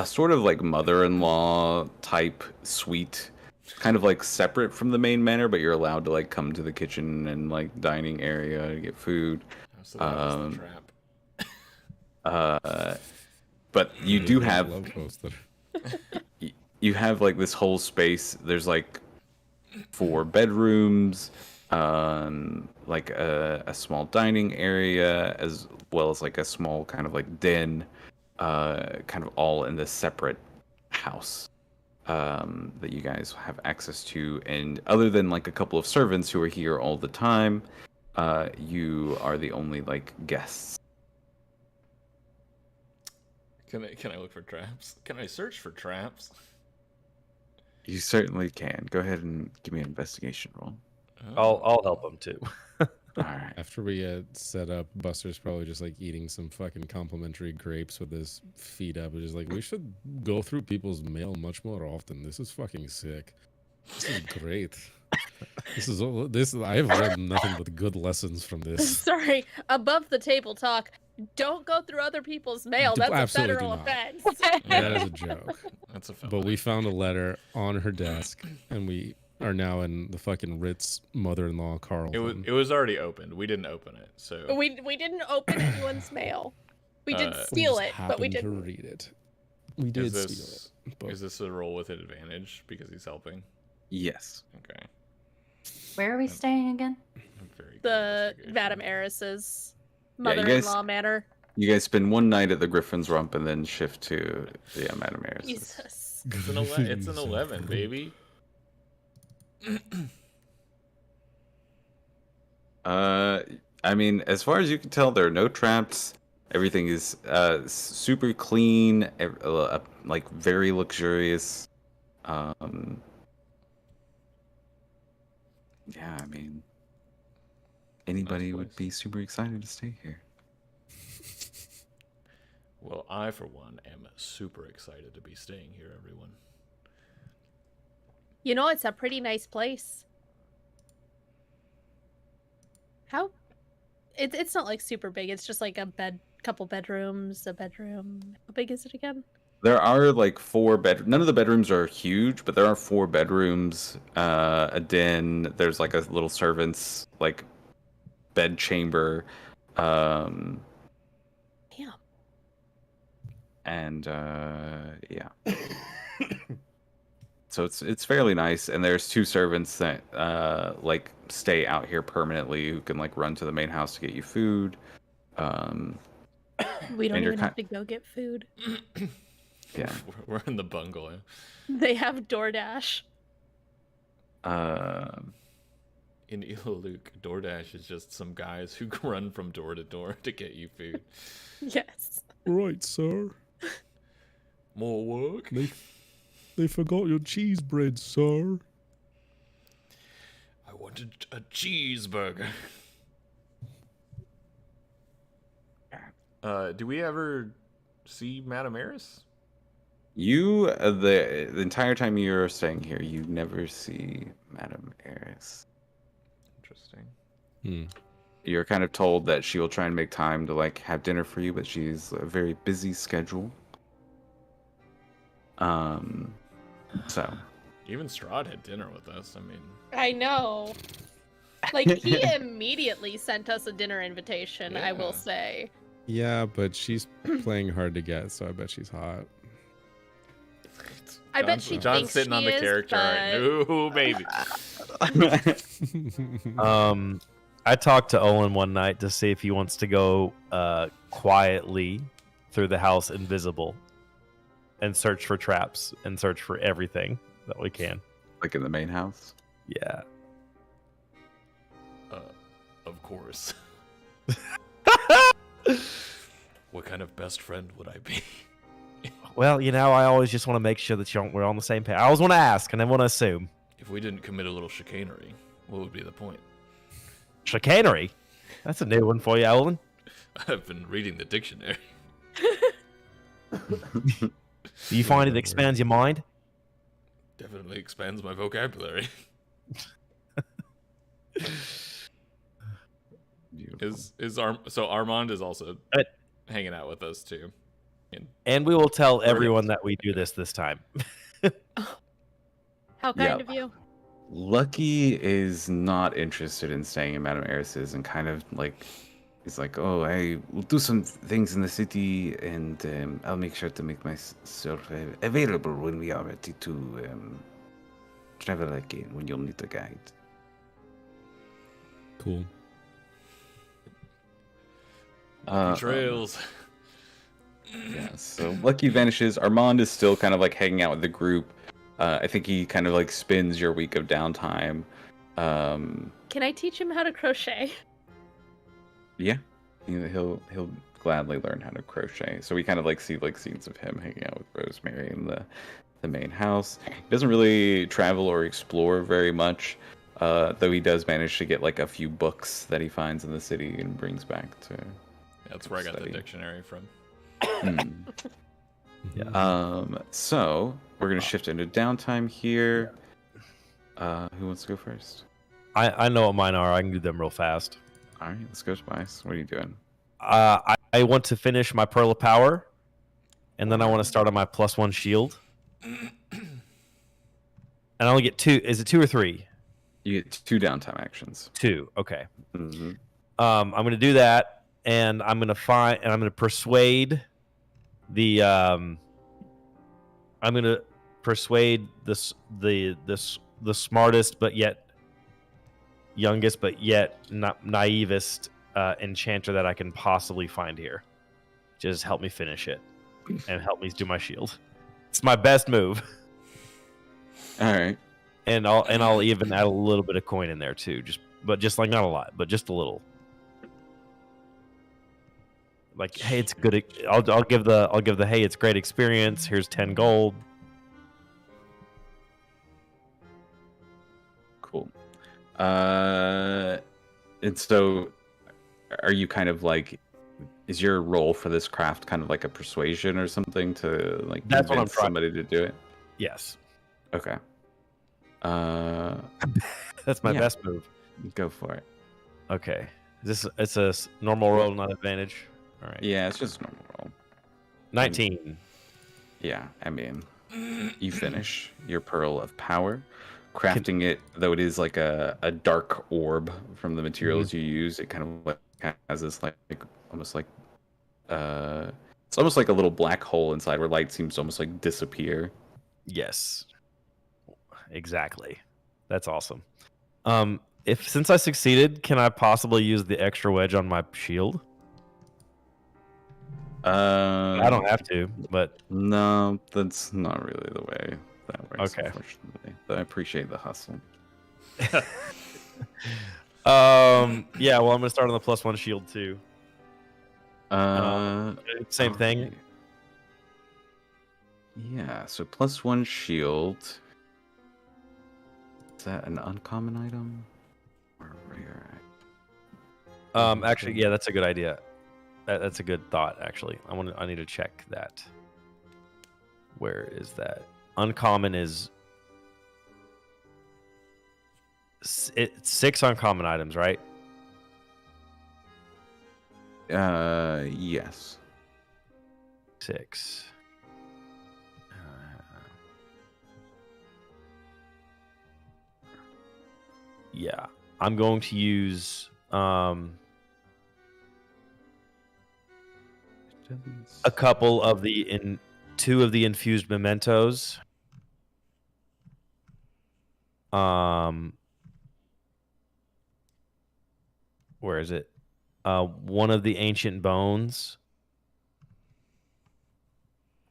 sort of like mother-in-law type suite, kind of like separate from the main manor, but you're allowed to like come to the kitchen and like dining area to get food. So that was the trap. But you do have Love poster. you have like this whole space. There's like 4 bedrooms, like a small dining area, as well as like a small kind of like den, kind of all in this separate house that you guys have access to. And other than like a couple of servants who are here all the time, you are the only like guests. Can I look for traps? Can I search for traps? You certainly can. Go ahead and give me an investigation roll. I'll help him too. All right. After we set up, Buster's probably just like eating some fucking complimentary grapes with his feet up. It's just like, we should go through people's mail much more often. This is fucking sick. This is great. I've read nothing but good lessons from this. Sorry, above the table talk. Don't go through other people's mail. That's a Absolutely federal do not. offense. That is a joke. That's a felony. But we found a letter on her desk, and we are now in the fucking Ritz mother-in-law Carlton. It was already opened. We didn't open it, so We didn't open anyone's mail. We did We steal just it, but we happened didn't. to read it. We did is steal this it. But is this a roll with an advantage because he's helping? Yes. Okay. Where are we staying again? I'm very good at The investigation. Madame Eris's Yeah, you guys- mother-in-law manor. You guys spend one night at the Griffin's Rump and then shift to Madame Eris's. Jesus. It's an 11, baby. I mean, as far as you can tell, there are no traps. Everything is super clean, like very luxurious. Yeah, I mean, anybody would be super excited to stay here. Well, I, for one, am super excited to be staying here, everyone. You know, it's a pretty nice place. How? It's not like super big. It's just like a couple bedrooms, a bedroom. How big is it again? There are like 4 bed. None of the bedrooms are huge, but there are 4 bedrooms, a den. There's like a little servant's like bed chamber, Damn. and yeah. So it's fairly nice, and there's 2 servants that like stay out here permanently who can like run to the main house to get you food. We don't And you're even have to go get food. Yeah. We're in the bungalow. They have DoorDash. In Iluluk, DoorDash is just some guys who run from door to door to get you food. Yes. Right, sir. More work? They forgot your cheese bread, sir. I wanted a cheeseburger. Do we ever see Madame Eris? You the entire time you're staying here, you never see Madame Eris. Interesting. You're kind of told that she will try and make time to like have dinner for you, but she's a very busy schedule. So Even Shroud had dinner with us. I mean, I know. Like, he immediately sent us a dinner invitation, I will Yeah. say. Yeah, but she's playing hard to get, so I bet she's hot. I bet she John's thinks sitting she on the is, character. but... No, baby. I talked to Owen one night to see if he wants to go quietly through the house invisible and search for traps and search for everything that we can. like in the main house. Yeah. Of course. What kind of best friend would I be? Well, you know, I always just want to make sure that we're on the same page. I always want to ask and I want to assume. If we didn't commit a little chicanery, what would be the point? Chicanery? That's a new one for you, Owen. I've been reading the dictionary. Do you find it expands your mind? Definitely expands my vocabulary. So Armand is also hanging out with us too. And we will tell everyone that we do this time. How kind of you. Lucky is not interested in staying in Madame Eris's and kind of like he's like, oh, I will do some things in the city and I'll make sure to make myself available when we are ready to travel again, when you'll need a guide. Cool. Trails. Yeah, so Lucky vanishes. Armand is still kind of like hanging out with the group. I think he kind of like spends your week of downtime. Can I teach him how to crochet? Yeah, he'll gladly learn how to crochet. So we kind of like see like scenes of him hanging out with Rosemary in the main house. He doesn't really travel or explore very much, though he does manage to get like a few books that he finds in the city and brings back to. That's where I got study. the dictionary from. Yeah. So we're gonna shift into downtime here. Who wants to go first? I know what mine are. I can do them real fast. All right, let's go twice. What are you doing? I want to finish my Pearl of Power, and then I want to start on my +1 shield. And I only get 2. Is it 2 or 3? You get 2 downtime actions. 2. Okay. Mm-hmm. I'm going to do that, and I'm going to persuade the I'm going to persuade the smartest but yet youngest but yet not naivest enchanter that I can possibly find here. just help me finish it and help me do my shield. It's my best move. All right. And I'll even add a little bit of coin in there too, just like not a lot, but just a little. Like, hey, it's good. I'll give the hey, it's great experience. Here's 10 gold. Cool. And so, are you kind of like? Is your role for this craft kind of like a persuasion or something to like That's what I'm convince trying. somebody to do it? Yes. Okay. That's my Yeah. best move. Go for it. Okay. It's a normal roll, not advantage. All right. Yeah, it's just a normal roll. 19. Yeah, I mean, you finish your pearl of power, crafting it. Though it is like a dark orb from the materials you use, it kind of like has this like almost like it's almost like a little black hole inside where light seems to almost like disappear. Yes. Exactly. That's awesome. Since I succeeded, can I possibly use the extra wedge on my shield? I don't have to, but No, that's not really the way that works. Okay. Unfortunately, but I appreciate the hustle. yeah. Well, I'm gonna start on the +1 shield too. Same thing. alright. Yeah. So +1 shield. Is that an uncommon item or a rare item? Actually, yeah, that's a good idea. That's a good thought. Actually, I need to check that. Where is that? Uncommon is it's 6 uncommon items, right? Yes. 6. Yeah, I'm going to use a couple of two of the infused mementos. Where is it? One of the ancient bones,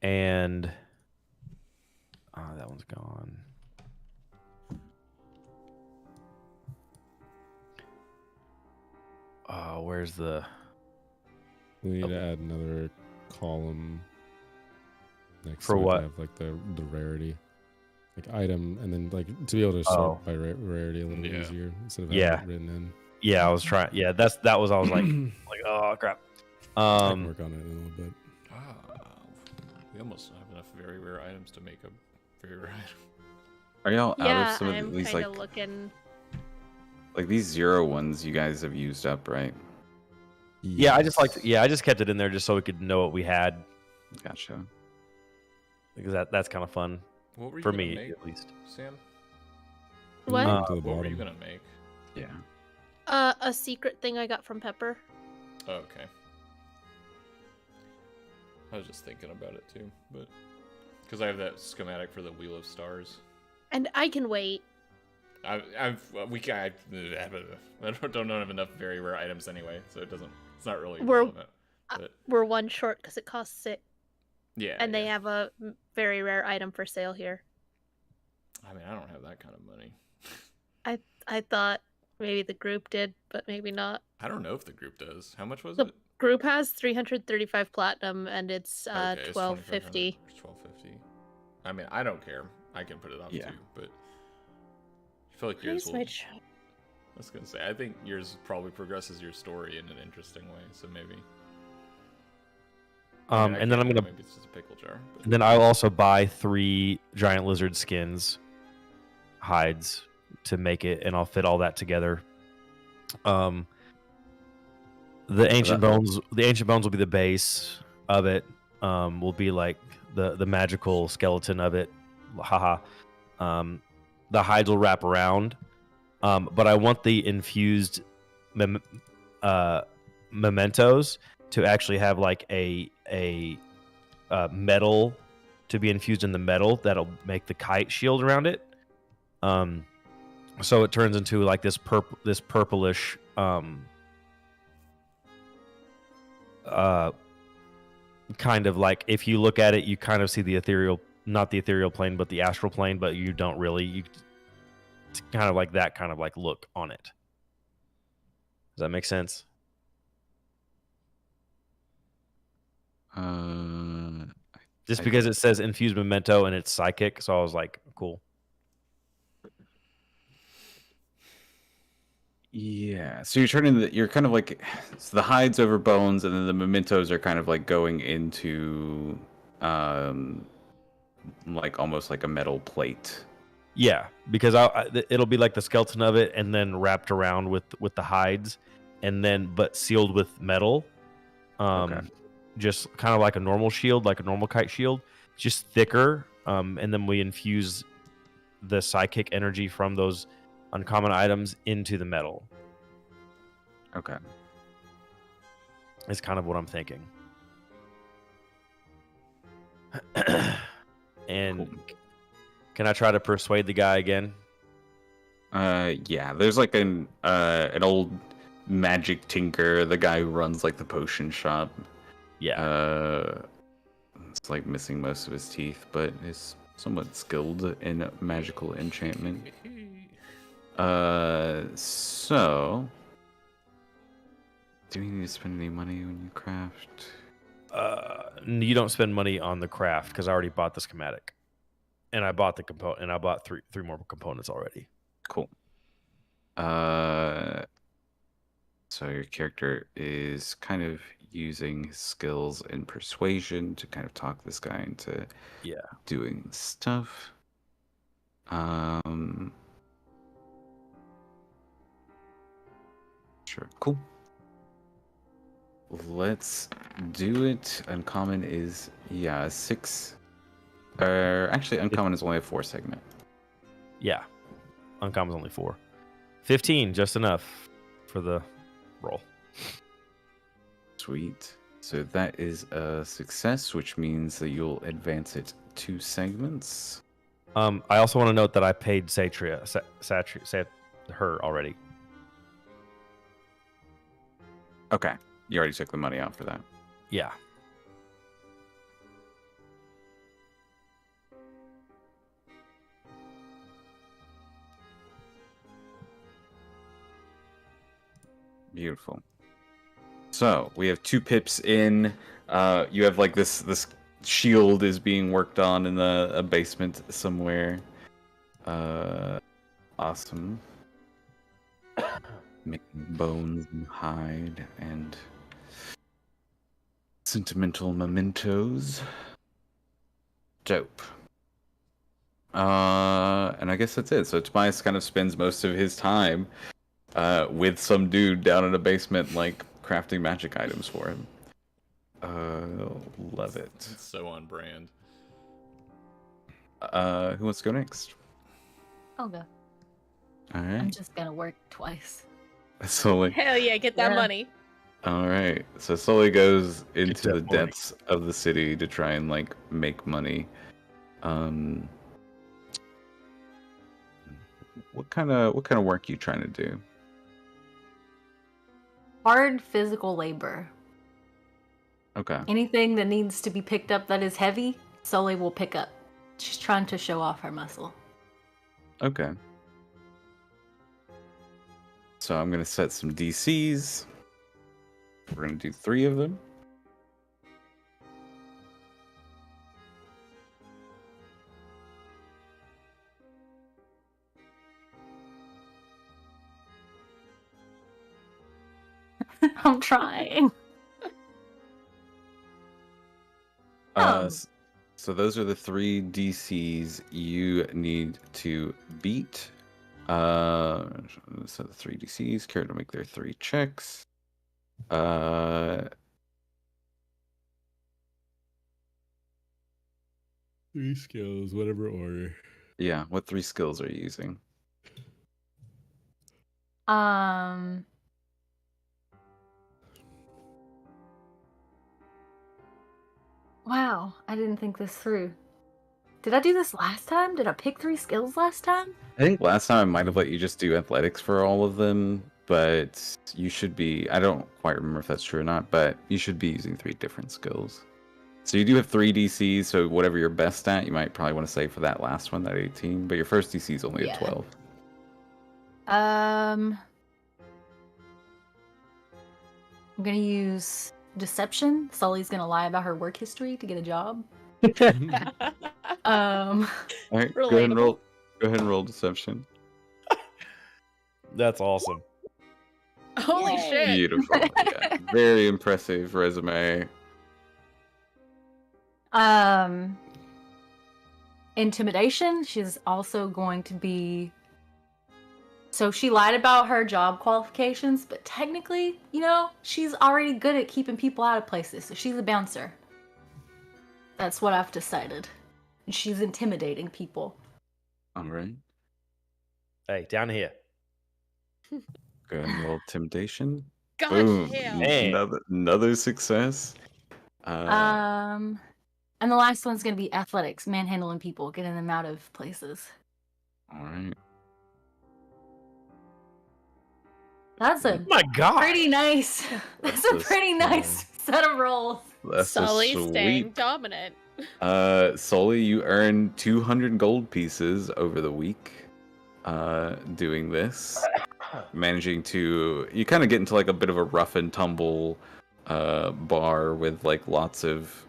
and that one's gone. Where's the? We need to add another column next For to it what? to have like the rarity, like item, and then like to be able to sort by rarity a little Yeah. easier instead of having Yeah. it written in. Yeah, I was trying. Yeah, I was like, oh crap. I can work on it in a little bit. We almost have enough very rare items to make a very rare item. Are y'all out Yeah, of some I'm of these kind like of looking. these 0 ones you guys have used up, right? Yeah, I just kept it in there just so we could know what we had, Gotcha. because that's kind of fun What were you for gonna me make, at least. Sam? What? To the What were you bottom. gonna make? Yeah. A secret thing I got from Pepper. Oh, okay. I was just thinking about it too, but because I have that schematic for the Wheel of Stars. And I can wait. I don't have enough very rare items anyway, so it's not really relevant. But We're 1 short because it costs 6. yeah, And they yeah. have a very rare item for sale here. I mean, I don't have that kind of money. I thought maybe the group did, but maybe not. I don't know if the group does. How much was The it? group has 335 platinum and it's Okay, it's 1250. 1250. I mean, I don't care. I can put it up Yeah. too, but I feel like yours Here's will. my I was gonna say, I think yours probably progresses your story in an interesting way. So maybe. I mean, And then maybe it's just a pickle jar. But... and then I'll also buy 3 giant lizard skins, hides, to make it, and I'll fit all that together. The ancient bones will be the base of it. Will be like the magical skeleton of it. Haha. The hides will wrap around. But I want the infused mementos to actually have like a metal to be infused in the metal that'll make the kite shield around it. So it turns into like this purplish kind of like, if you look at it, you kind of see the ethereal, not the ethereal plane, but the astral plane, but you don't really. It's kind of like that kind of like look on it. Does that make sense? Just because it says infused memento and it's psychic, so I was like, cool. Yeah, so you're turning you're kind of like, it's the hides over bones, and then the mementos are kind of like going into, like almost like a metal plate. Yeah, because it'll be like the skeleton of it, and then wrapped around with the hides, and then but sealed with metal. Okay. Just kind of like a normal shield, like a normal kite shield, just thicker. And then we infuse the psychic energy from those uncommon items into the metal. Okay. Is kind of what I'm thinking. And Cool. Can I try to persuade the guy again? Yeah, there's like an old magic tinker, the guy who runs like the potion shop. Yeah. It's like missing most of his teeth, but is somewhat skilled in magical enchantment. So do we need to spend any money when you craft? You don't spend money on the craft because I already bought the schematic, and I bought the component, and I bought three more components already. Cool. So your character is kind of using his skills in persuasion to kind of talk this guy into doing stuff. Sure, cool. Let's do it. Uncommon is 6. Actually, uncommon is only a 4 segment. Yeah. Uncommon's only 4. 15, just enough for the roll. Sweet. So that is a success, which means that you'll advance it 2 segments. I also want to note that I paid her already. Okay. You already took the money out for that. Yeah. Beautiful. So we have 2 pips in. You have like this shield is being worked on in a basement somewhere. Awesome. Making bones and hide and sentimental mementos. Dope. And I guess that's it. So Tobias kind of spends most of his time with some dude down in a basement, like crafting magic items for him. Love it. It's so on brand. Who wants to go next? I'll go. All I'm right. just gonna work twice. Sully. Hell yeah, get that Yeah. money. All right. So Sully goes into that the money. depths of the city to try and like make money. What kind of work you trying to do? Hard physical labor. Okay. Anything that needs to be picked up that is heavy, Sully will pick up. She's trying to show off her muscle. Okay. So I'm gonna set some DCs. We're gonna do 3 of them. I'm trying. Oh. So those are the 3 DCs you need to beat. So the 3 DCs, character make their 3 checks. 3 skills, whatever order. Yeah, what 3 skills are you using? Wow, I didn't think this through. Did I do this last time? Did I pick 3 skills last time? I think last time I might have let you just do athletics for all of them, but you should be, I don't quite remember if that's true or not, but you should be using 3 different skills. So you do have 3 DCs, so whatever you're best at, you might probably want to save for that last one, that 18. But your first DC is only a 12. I'm gonna use deception. Sully's gonna lie about her work history to get a job. All right, go ahead and Relatable. roll. Go ahead and roll deception. That's awesome. Holy Yay. shit. Beautiful. Yeah. Very impressive resume. Intimidation. She's also going to be. So she lied about her job qualifications, but technically, she's already good at keeping people out of places. So she's a bouncer. That's what I've decided. And she's intimidating people. All right. Hey, down here. Go ahead and roll intimidation. Gosh, Boom. damn. Hey. Another success. And the last one's gonna be athletics, manhandling people, getting them out of places. All right. That's a My God. pretty nice. That's a That's pretty nice set of rolls. That's a Sully staying sweep. dominant. Sully, you earn 200 gold pieces over the week doing this. Managing to... You kind of get into like a bit of a rough and tumble bar with like lots of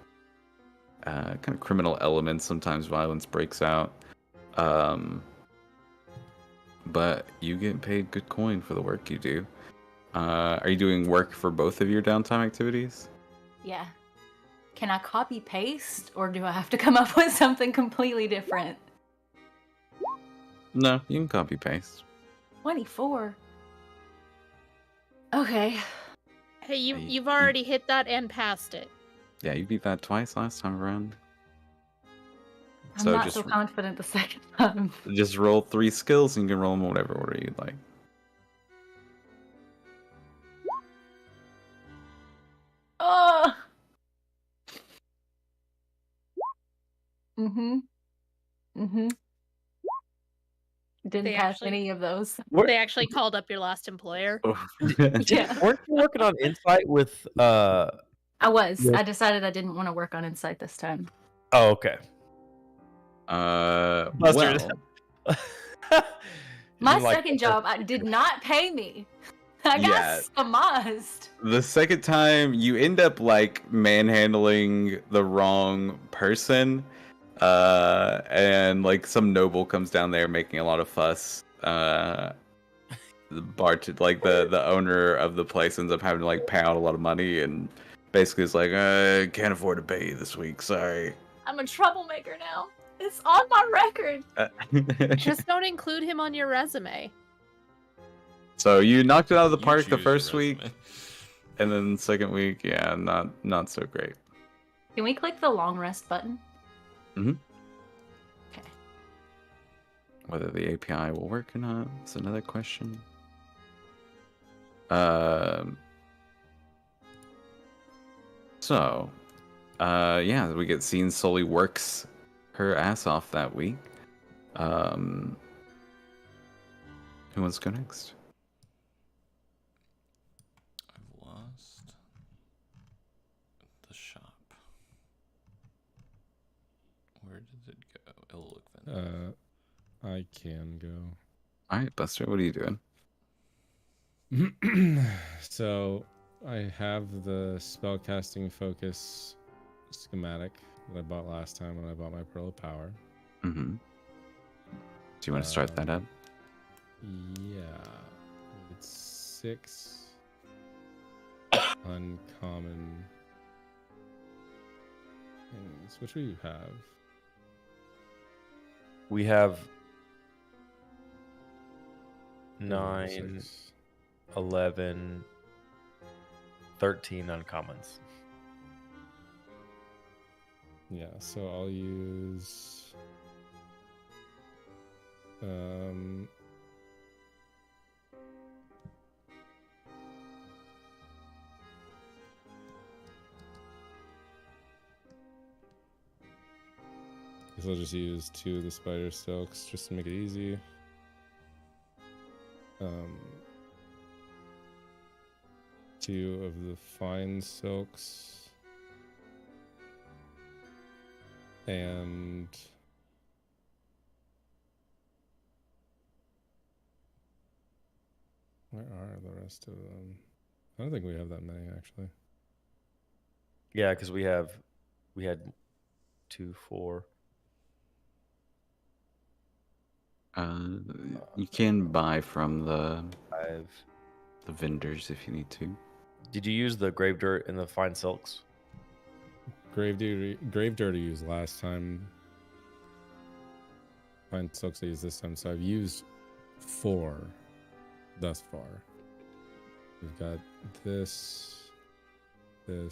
kind of criminal elements. Sometimes violence breaks out. But you get paid good coin for the work you do. Are you doing work for both of your downtime activities? Yeah. Can I copy paste, or do I have to come up with something completely different? No, you can copy paste. 24. Okay. Hey, you- you've already hit that and passed it. Yeah, you beat that twice last time around. I'm So not just- so confident the second time. Just roll 3 skills and you can roll them in whatever order you'd like. Oh. Mm-hmm. Didn't They pass actually- any of those. They actually called up your last employer. Yeah. Weren't you working on insight with I was. Yeah. I decided I didn't want to work on insight this time. Oh, okay. Buster. Well, My Like- second job did not pay me. I Yeah. got skamazed. the second time you end up like manhandling the wrong person, and like some noble comes down there making a lot of fuss. The the owner of the place ends up having to like pay out a lot of money and basically is like, I can't afford to pay you this week, sorry. I'm a troublemaker now. It's on my record. Just don't include him on your resume. So you knocked it out of the You park choose the your first week, resume. and then the second week, yeah, not so great. Can we click the long rest button? Whether the API will work or not is another question. Yeah, we get seen Sully works her ass off that week. Who wants to go next? I've lost the shop. Where did it go? It'll look vendor. I can go. All right, Buster, what are you doing? So I have the spellcasting focus schematic that I bought last time when I bought my Pearl of Power. Mm-hmm. Do you want to start that up? Yeah, it's 6 uncommon things. Which will you have? We have Or 9, 6? 11, 13 uncommons. Yeah, so I'll use guess I'll just use 2 of the spider silks just to make it easy. 2 of the fine silks. And where are the rest of them? I don't think we have that many actually. Yeah, because we had 2, 4. You can buy from the 5. vendors if you need to. Did you use the grave dirt and the fine silks? Grave dirt I used last time. Fine silks I used this time, so I've used 4 thus far. We've got this. I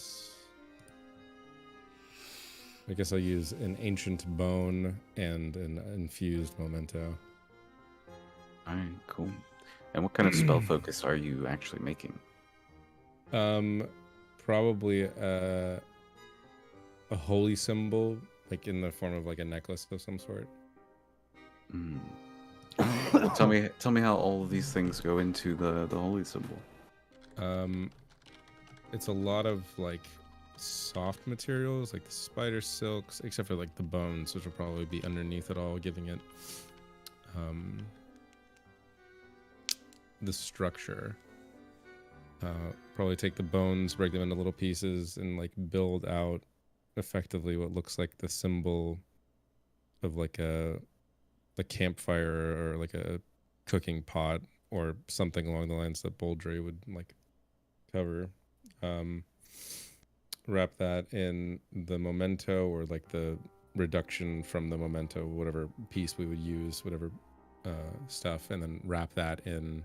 guess I'll use an ancient bone and an infused memento. All right, cool. And what kind of spell focus are you actually making? Probably a holy symbol, like in the form of like a necklace of some sort. Tell me how all of these things go into the holy symbol. It's a lot of like soft materials, like the spider silks, except for like the bones, which will probably be underneath it all, giving it the structure. Probably take the bones, break them into little pieces, and like build out effectively what looks like the symbol of like a campfire or like a cooking pot or something along the lines that Boldre would like cover. Wrap that in the memento or like the reduction from the memento, whatever piece we would use, whatever stuff, and then wrap that in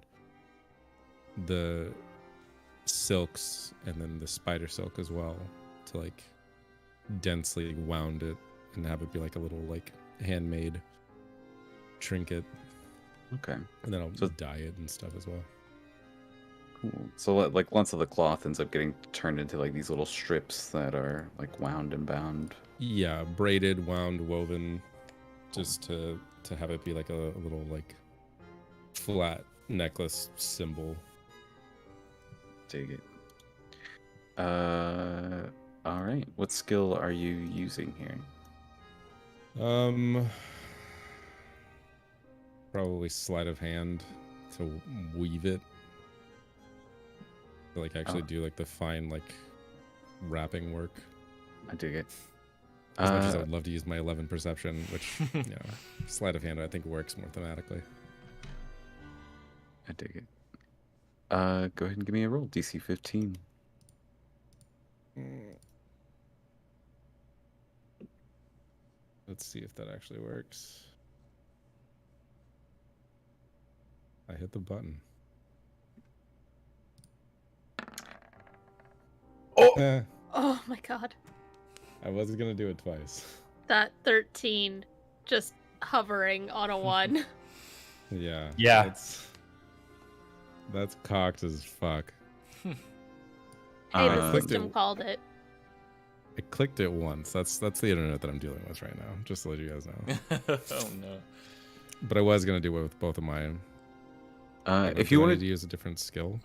the silks and then the spider silk as well to like densely wound it and have it be like a little like handmade trinket. Okay. And then I'll dye it and stuff as well. Cool. So like lots of the cloth ends up getting turned into like these little strips that are like wound and bound. Yeah, braided, wound, woven, just to have it be like a little like necklace symbol. Dig it. All right. What skill are you using here? Probably sleight of hand to weave it. To, like actually do like the fine like wrapping work. I dig it. As much as I would love to use my 11 perception, which you know, sleight of hand I think works more thematically. I dig it. Go ahead and give me a roll. DC 15. Let's see if that actually works. I hit the button. Oh! Oh my god. I wasn't gonna do it twice. That 13 just hovering on a 1. Yeah. Yeah. That's cocked as fuck. Hey, the Clicked system it. called it. I clicked it once. That's the internet that I'm dealing with right now. Just to let you guys know. Oh no. But I was gonna do it with both of mine. If you wanted to use a different skill.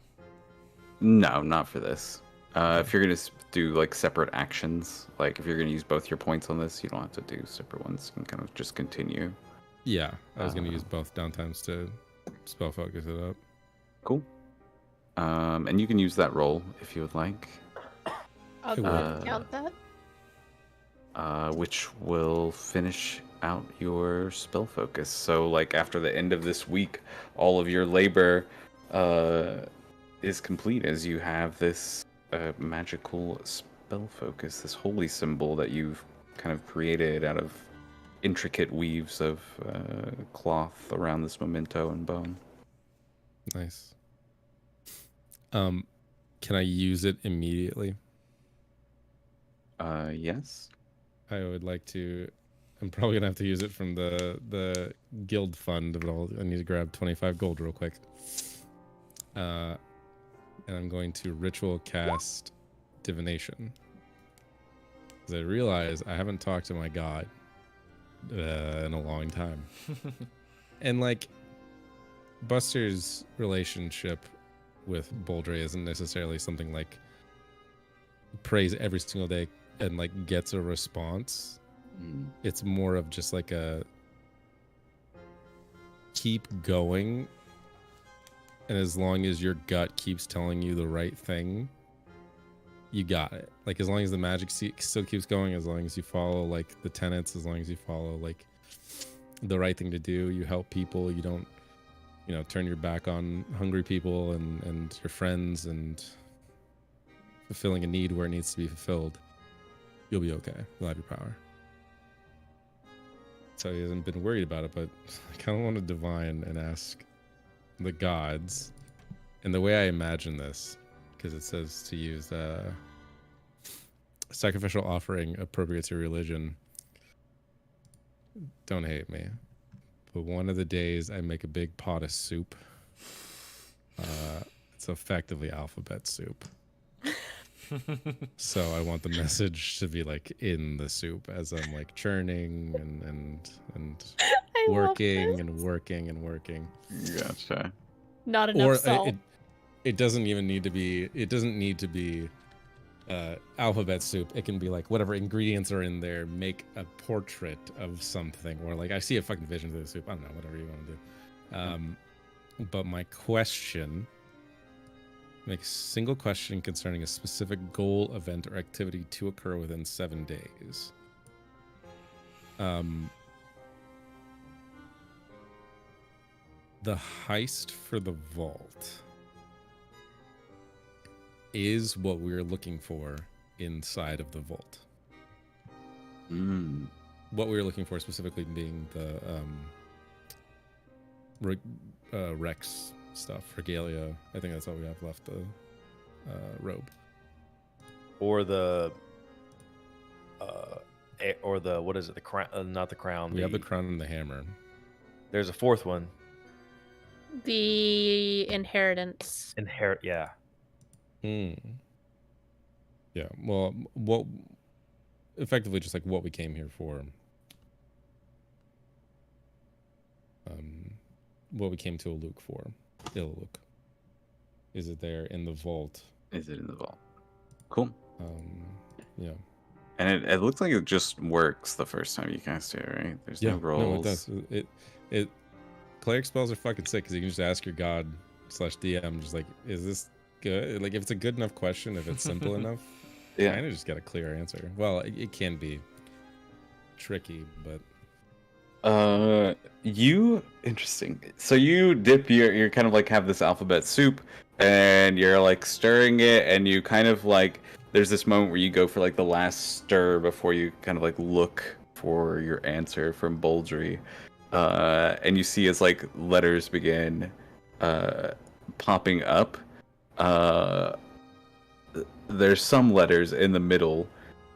No, not for this. If you're gonna do like separate actions, like if you're gonna use both your points on this, you don't have to do separate ones. You can kind of just continue. Yeah, I was gonna use both downtimes to spell focus it up. Cool. And you can use that roll if you would like. I'll go ahead and count that. Which will finish out your spell focus. So, like after the end of this week, all of your labor is complete as you have this magical spell focus, this holy symbol that you've kind of created out of intricate weaves of cloth around this memento and bone. Nice. Can I use it immediately? Yes. I would like to. I'm probably gonna have to use it from the guild fund, but I need to grab 25 gold real quick. And I'm going to ritual cast divination. Because I realize I haven't talked to my god in a long time. And like Buster's relationship with Boldre isn't necessarily something like prays every single day and like gets a response. Mm. It's more of just like a keep going, and as long as your gut keeps telling you the right thing, you got it. Like as long as the magic still keeps going, as long as you follow like the tenets, as long as you follow like the right thing to do, you help people, you don't, turn your back on hungry people and your friends, and fulfilling a need where it needs to be fulfilled, you'll be okay. You'll have your power. So he hasn't been worried about it, but I kind of want to divine and ask the gods. And the way I imagine this, because it says to use sacrificial offering appropriate to religion. Don't hate me, but one of the days I make a big pot of soup. It's effectively alphabet soup. So I want the message to be like in the soup as I'm like churning and I love working this. and working and working. Gotcha. Not enough Or salt. it doesn't even need to be. It doesn't need to be alphabet soup. It can be like whatever ingredients are in there. Make a portrait of something, or like I see a fucking vision of the soup. I don't know, whatever you want to do. But my question. Make a single question concerning a specific goal, event, or activity to occur within 7 days. The heist for the vault is what we're looking for inside of the vault. Mm. What we were looking for specifically being the Rex stuff, regalia. I think that's all we have left. The robe, Or the what is it? The crown? Not the crown. we have the crown and the hammer. There's a fourth one. The inheritance. Inherit. Yeah. Yeah. Well, what effectively just like what we came here for. What we came to Aluk for. Iluk. Is it there in the vault? Is it in the vault? Cool. Yeah. And it looks like it just works the first time you cast it, right? There's no rolls. No, it does. It cleric spells are fucking sick because you can just ask your god / DM just like, is this good? Like if it's a good enough question, if it's simple enough, Yeah. kind of just get a clear answer. Well, it can be tricky, but Interesting. So you dip your kind of like have this alphabet soup and you're like stirring it, and you kind of like there's this moment where you go for like the last stir before you kind of like look for your answer from Boldry. And you see as like letters begin popping up. There's some letters in the middle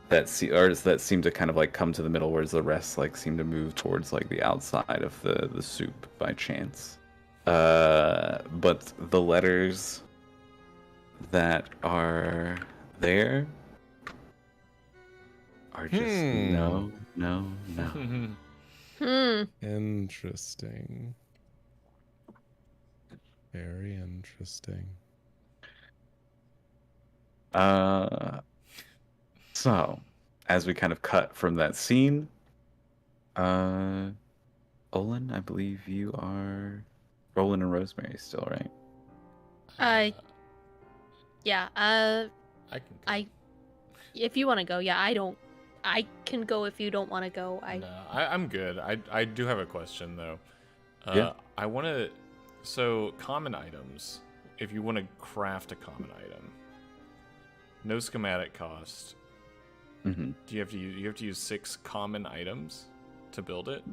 that seem to kind of like come to the middle, whereas the rest like seem to move towards like the outside of the soup by chance. But the letters that are there are just no. interesting. Very interesting. So, as we kind of cut from that scene, Olin, I believe you are Roland and Rosemary still, right? Yeah. I can. If you want to go, yeah. I can go if you don't want to go. No, I'm good. I do have a question though. Yeah. I want to. So common items. If you want to craft a common item, no schematic cost. Mm-hmm. Do you have to use 6 common items to build it?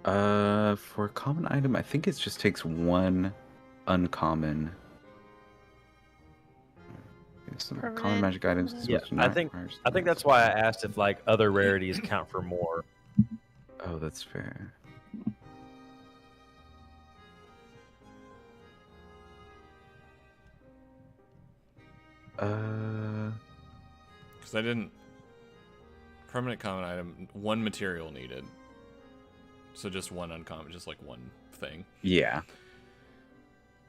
For a common item, I think it just takes 1 uncommon. Some common Permanent. magic items. Yeah, I think that's why I asked if like other rarities count for more. Oh, that's fair. Because I didn't. Permanent common item, 1 material needed. So just 1 uncommon, just like 1 thing. Yeah.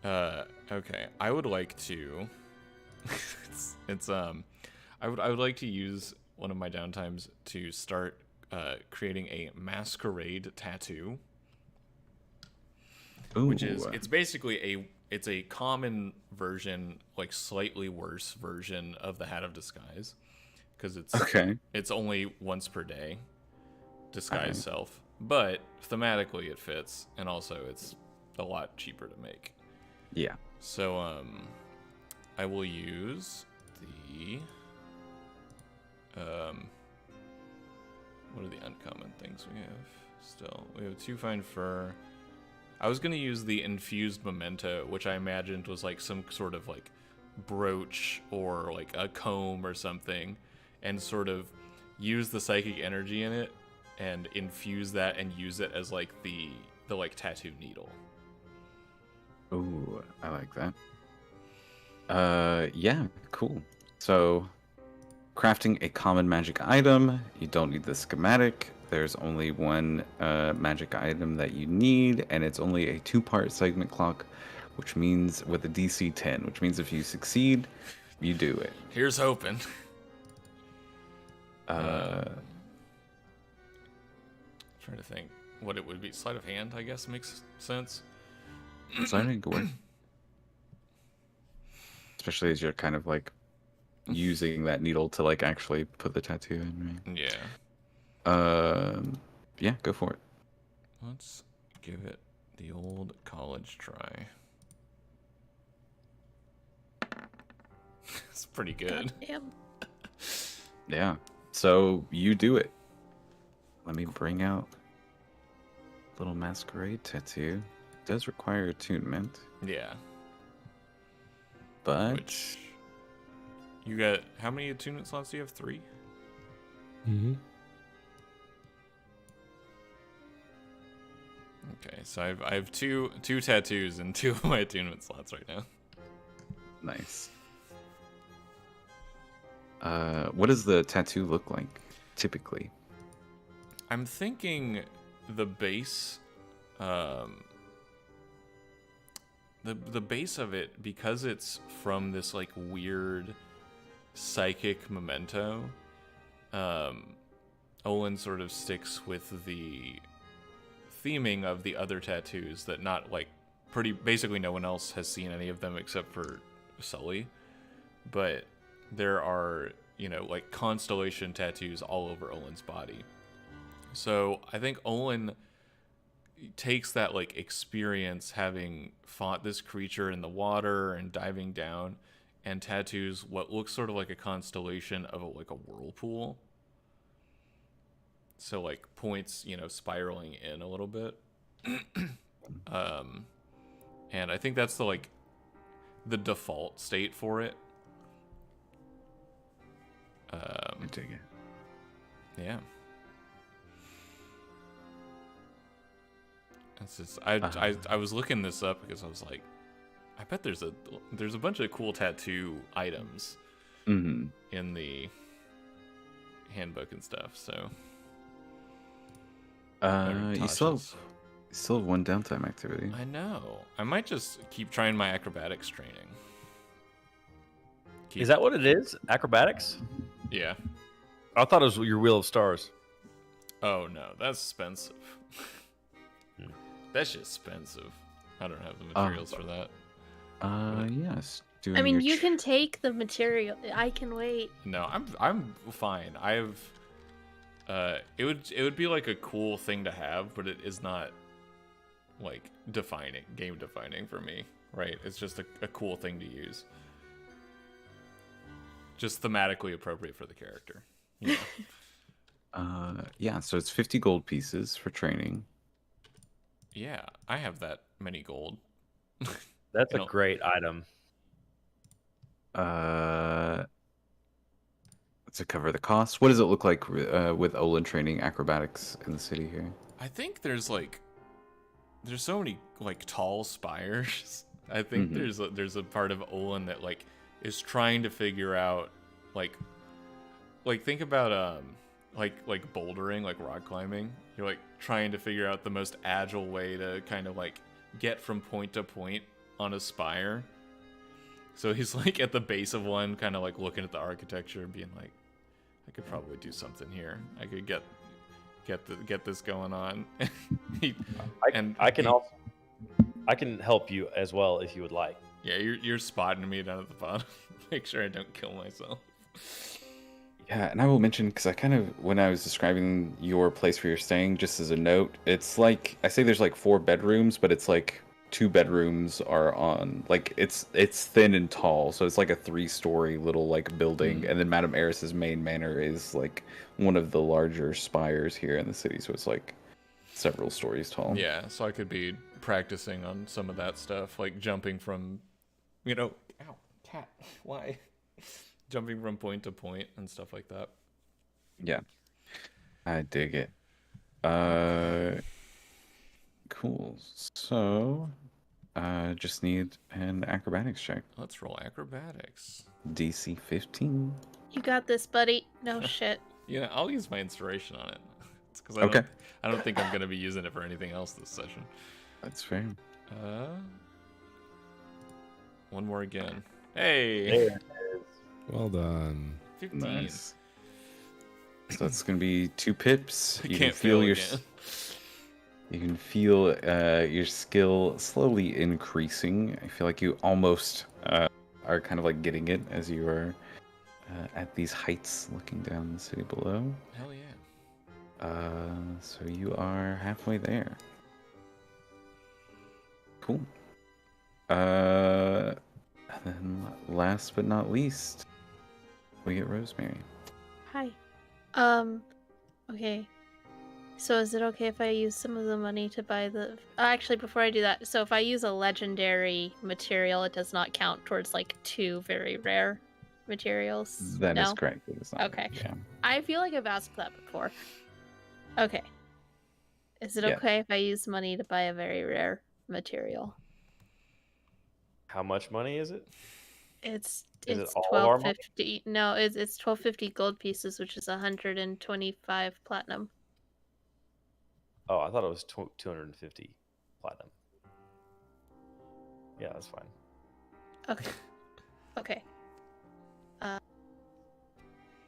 Okay. I would like to. I would like to use one of my downtimes to start creating a masquerade tattoo, which is it's basically it's a common version, like slightly worse version of the Hat of Disguise, because it's only once per day, disguise self, but thematically it fits, and also it's a lot cheaper to make. Yeah. So I will use the what are the uncommon things we have still? We have 2 fine fur. I was gonna use the infused memento, which I imagined was like some sort of like brooch or like a comb or something, and sort of use the psychic energy in it and infuse that and use it as like the like tattoo needle. Ooh, I like that. Yeah, cool. So, crafting a common magic item. You don't need the schematic. There's only one magic item that you need, and it's only a 2-part segment clock, which means with a DC 10, which means if you succeed, you do it. Here's hoping. Uh, Trying to think what it would be. Sleight of hand, I guess, makes sense. Sliding could work. Especially as you're kind of like using that needle to like actually put the tattoo in, right? Yeah. Yeah, go for it. Let's give it the old college try. It's pretty good. Damn. Yeah. So you do it. Let me bring out little masquerade tattoo. It does require attunement, Yeah. but Which you got? How many attunement slots do you have? 3. Mm-hmm. Okay, so I have two tattoos and 2 of my attunement slots right now. nice. What does the tattoo look like typically? I'm thinking the base, the base of it, because it's from this like weird psychic memento. Olin sort of sticks with the theming of the other tattoos that not like basically no one else has seen any of them except for Sully, but there are, you know, like constellation tattoos all over Olin's body. So I think Olin takes that like experience having fought this creature in the water and diving down, and tattoos what looks sort of like a constellation of like a whirlpool. So like points, you know, spiraling in a little bit. And I think that's the default state for it. I dig it. Yeah. That's just I was looking this up because I was like, I bet there's a bunch of cool tattoo items Mm-hmm. in the handbook and stuff. So You still have 1 downtime activity. I know. I might just keep trying my acrobatics training. Is that what it is? Acrobatics? Yeah. I thought it was your Wheel of Stars. Oh no, that's expensive. That's just expensive. I don't have the materials for that. Yes. I mean, you can take the material. I can wait. No, I'm fine. I've it would be like a cool thing to have, but it is not like game defining for me, right? It's just a cool thing to use. Just thematically appropriate for the character. You know? Yeah, so it's 50 gold pieces for training. Yeah, I have that many gold. That's a great item. To cover the cost. What does it look like with Olin training acrobatics in the city here? I think there's so many like tall spires. I think there's a part of Olin that like is trying to figure out like think about like bouldering, like rock climbing. You're like trying to figure out the most agile way to kind of like get from point to point on a spire. So he's like at the base of one, kind of like looking at the architecture and being like, I could probably do something here. I could get this going on. I can help you as well if you would like. Yeah, you're spotting me down at the bottom. Make sure I don't kill myself. Yeah, and I will mention, because I kind of, when I was describing your place where you're staying, just as a note, it's like, I say there's like 4 bedrooms, but it's like 2 bedrooms are on, like, it's thin and tall, so it's like a 3-story little, like, building, and then Madame Eris's main manor is, like, one of the larger spires here in the city, so it's, like, several stories tall. Yeah, so I could be practicing on some of that stuff, like jumping from, ow, cat, why? Jumping from point to point and stuff like that. Yeah. I dig it. Cool. So, just need an acrobatics check. Let's roll acrobatics. DC 15. You got this, buddy. No shit. Yeah, I'll use my inspiration on it. It's because I don't think I'm going to be using it for anything else this session. That's fair. One more again. Hey! There it is. Well done. 15. Nice. So that's going to be 2 pips. I You can't can feel fail your again. you can feel your skill slowly increasing. I feel like you almost are kind of like getting it as you are at these heights looking down the city below. Hell yeah. So you are halfway there. Cool. And then last but not least, we get Rosemary. Hi. Okay. So is it okay if I use some of the money to buy the... actually, before I do that, so if I use a legendary material, it does not count towards, like, 2 very rare materials? That is No? correct. It is not. Okay. Yeah. I feel like I've asked that before. Okay. Is it Yeah. okay if I use money to buy a very rare material? How much money is it? It's Is it it's all of our money? 1250. No, it's 1250 gold pieces, which is 125 platinum. Oh, I thought it was 250 platinum. Yeah, that's fine. Okay. Okay.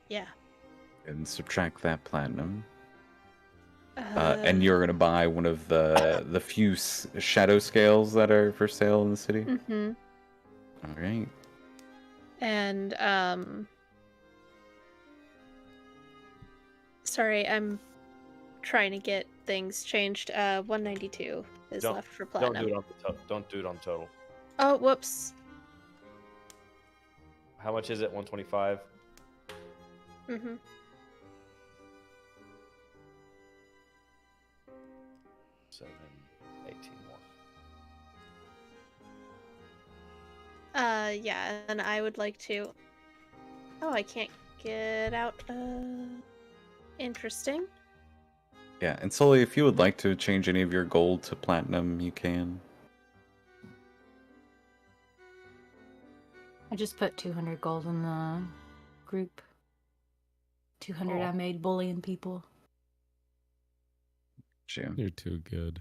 Yeah. And subtract that platinum. And you're gonna buy one of the few shadow scales that are for sale in the city. Mm-hmm. All right. And sorry, I'm trying to get things changed. 192 is Don't- left for platinum. Don't do it on the total. Oh, whoops. How much is it? 125. Mm-hmm. 7, 18 more. Yeah, and I would like to... Oh, I can't get out. Interesting. Yeah, and Sully, if you would like to change any of your gold to platinum, you can. I just put 200 gold in the group. 200 I made bullying people. Sure. You're too good.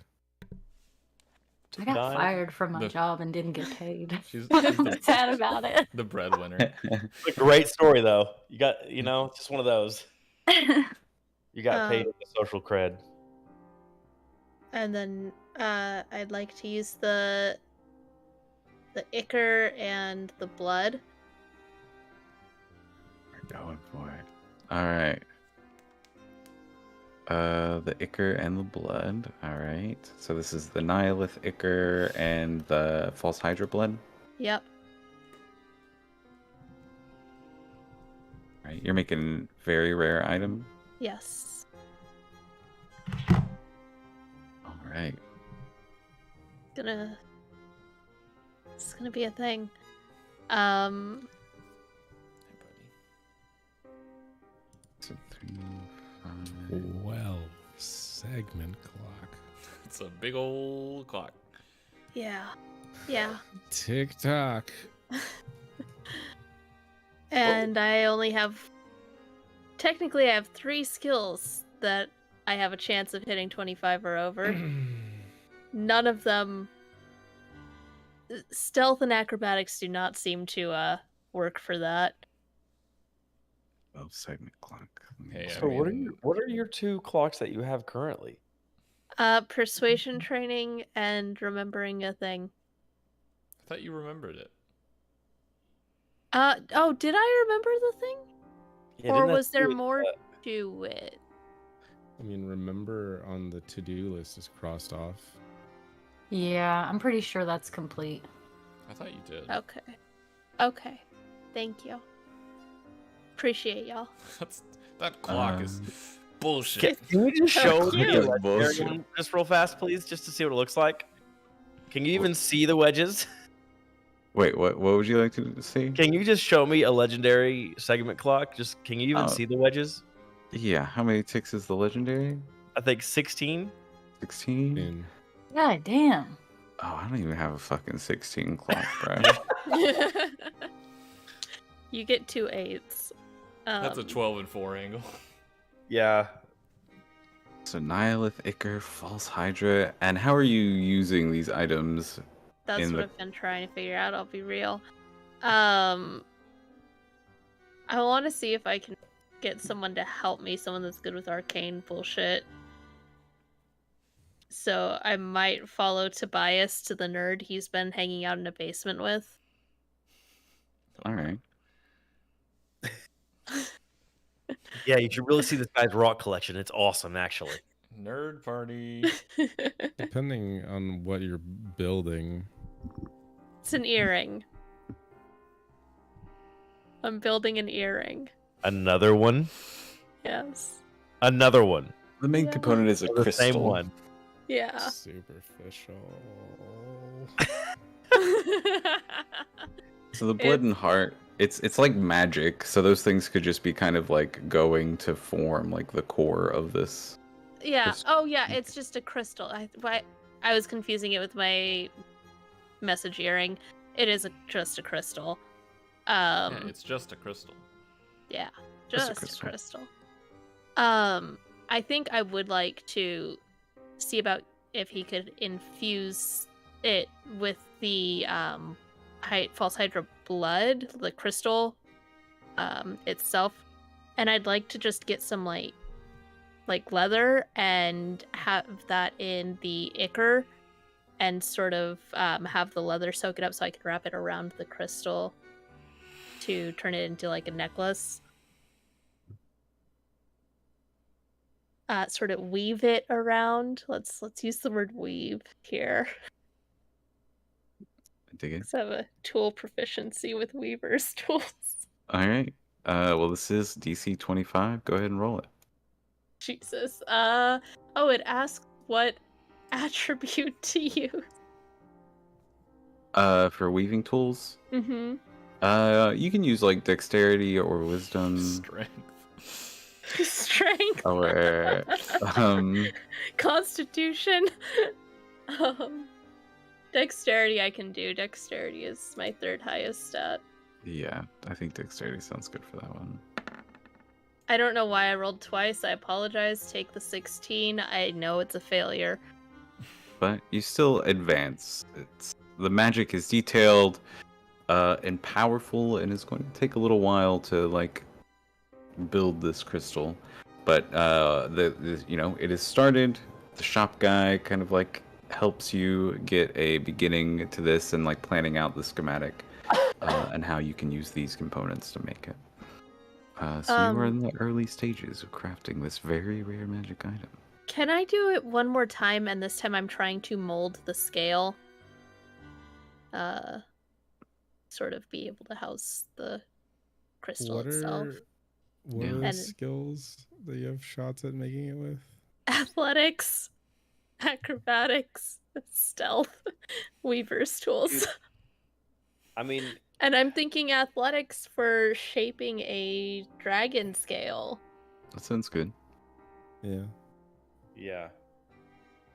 I got Done. fired from my The- job and didn't get paid. She's I'm sad about it. the breadwinner. It's a great story though. You got, just one of those. You got paid with the social cred. And then I'd like to use the ichor and the blood. We're going for it. All right. The ichor and the blood. All right. So this is the Nihilith ichor and the false Hydra blood. Yep. All right. You're making very rare item. Yes. All right. It's gonna be a thing. Hey, buddy. So 3, 5. Well, segment clock. It's a big old clock. Yeah. Yeah. Tick tock. And I only have... Technically, I have 3 skills that I have a chance of hitting 25 or over. None of them... Stealth and acrobatics do not seem to work for that. 12-segment clock. Hey, I So mean, what are your 2 clocks that you have currently? Persuasion training and remembering a thing. I thought you remembered it. Oh, did I remember the thing? Yeah, Or didn't that was there do it, more to it? I mean, remember on the to-do list is crossed off. Yeah, I'm pretty sure that's complete. I thought you did. Okay. Okay. Thank you. Appreciate y'all. That clock is bullshit. Can you just show me cute. the legendary one just real fast, please, just to see what it looks like? Can you even see the wedges? Wait, what would you like to see? Can you just show me a legendary segment clock? Just can you even Oh. see the wedges? Yeah, how many ticks is the legendary? I think 16. 16? And God damn. Oh, I don't even have a fucking 16 clock, bro. You get 2 8s. That's a 12 and 4 angle. Yeah. So Nihilith, Ichor, False Hydra, and how are you using these items? That's in what the- I've been trying to figure out, I'll be real. I want to see if I can get someone to help me, someone that's good with arcane bullshit. So I might follow Tobias to the nerd he's been hanging out in a basement with. All right. Yeah, you should really see this guy's rock collection. It's awesome, actually. Nerd party. depending on what you're building, It's an earring. I'm building an earring. Another one. Yes. Another one. The main Yeah. component is a The crystal. same one. Yeah. superficial. So the blood and heart, it's like magic. So those things could just be kind of like going to form like the core of this. Yeah. Crystal. Oh, yeah. It's just a crystal. I was confusing it with my message earring. It is just a crystal. Yeah, it's just a crystal. Yeah, Just a just a crystal. crystal. I think I would like to see about if he could infuse it with the false hydra blood, the crystal itself, and I'd like to just get some like leather and have that in the ichor and sort of have the leather soak it up so I could wrap it around the crystal to turn it into like a necklace. Sort of weave it around. Let's use the word weave here. I dig it. Let's have a tool proficiency with weaver's tools. All right. Well, this is DC 25. Go ahead and roll it. Jesus. Oh, it asks what attribute to use. For weaving tools, Mm-hmm. you can use like dexterity or wisdom Strength. Strength. or Constitution. Dexterity I can do. Dexterity is my 3rd highest stat. yeah, I think dexterity sounds good for that one. I don't know why I rolled twice. I apologize. Take the 16. I know it's a failure. But you still advance. The magic is detailed and powerful, and it's going to take a little while to like build this crystal. But it is started. The shop guy kind of like helps you get a beginning to this and like planning out the schematic and how you can use these components to make it. So you are in the early stages of crafting this very rare magic item. Can I do it one more time, and this time I'm trying to mold the scale? Sort of be able to house the crystal What itself. are what Yeah. are the And- skills that you have shots at making it with? Athletics, acrobatics, stealth, weaver's tools. Dude. I mean, And I'm thinking athletics for shaping a dragon scale. That sounds good. Yeah. yeah.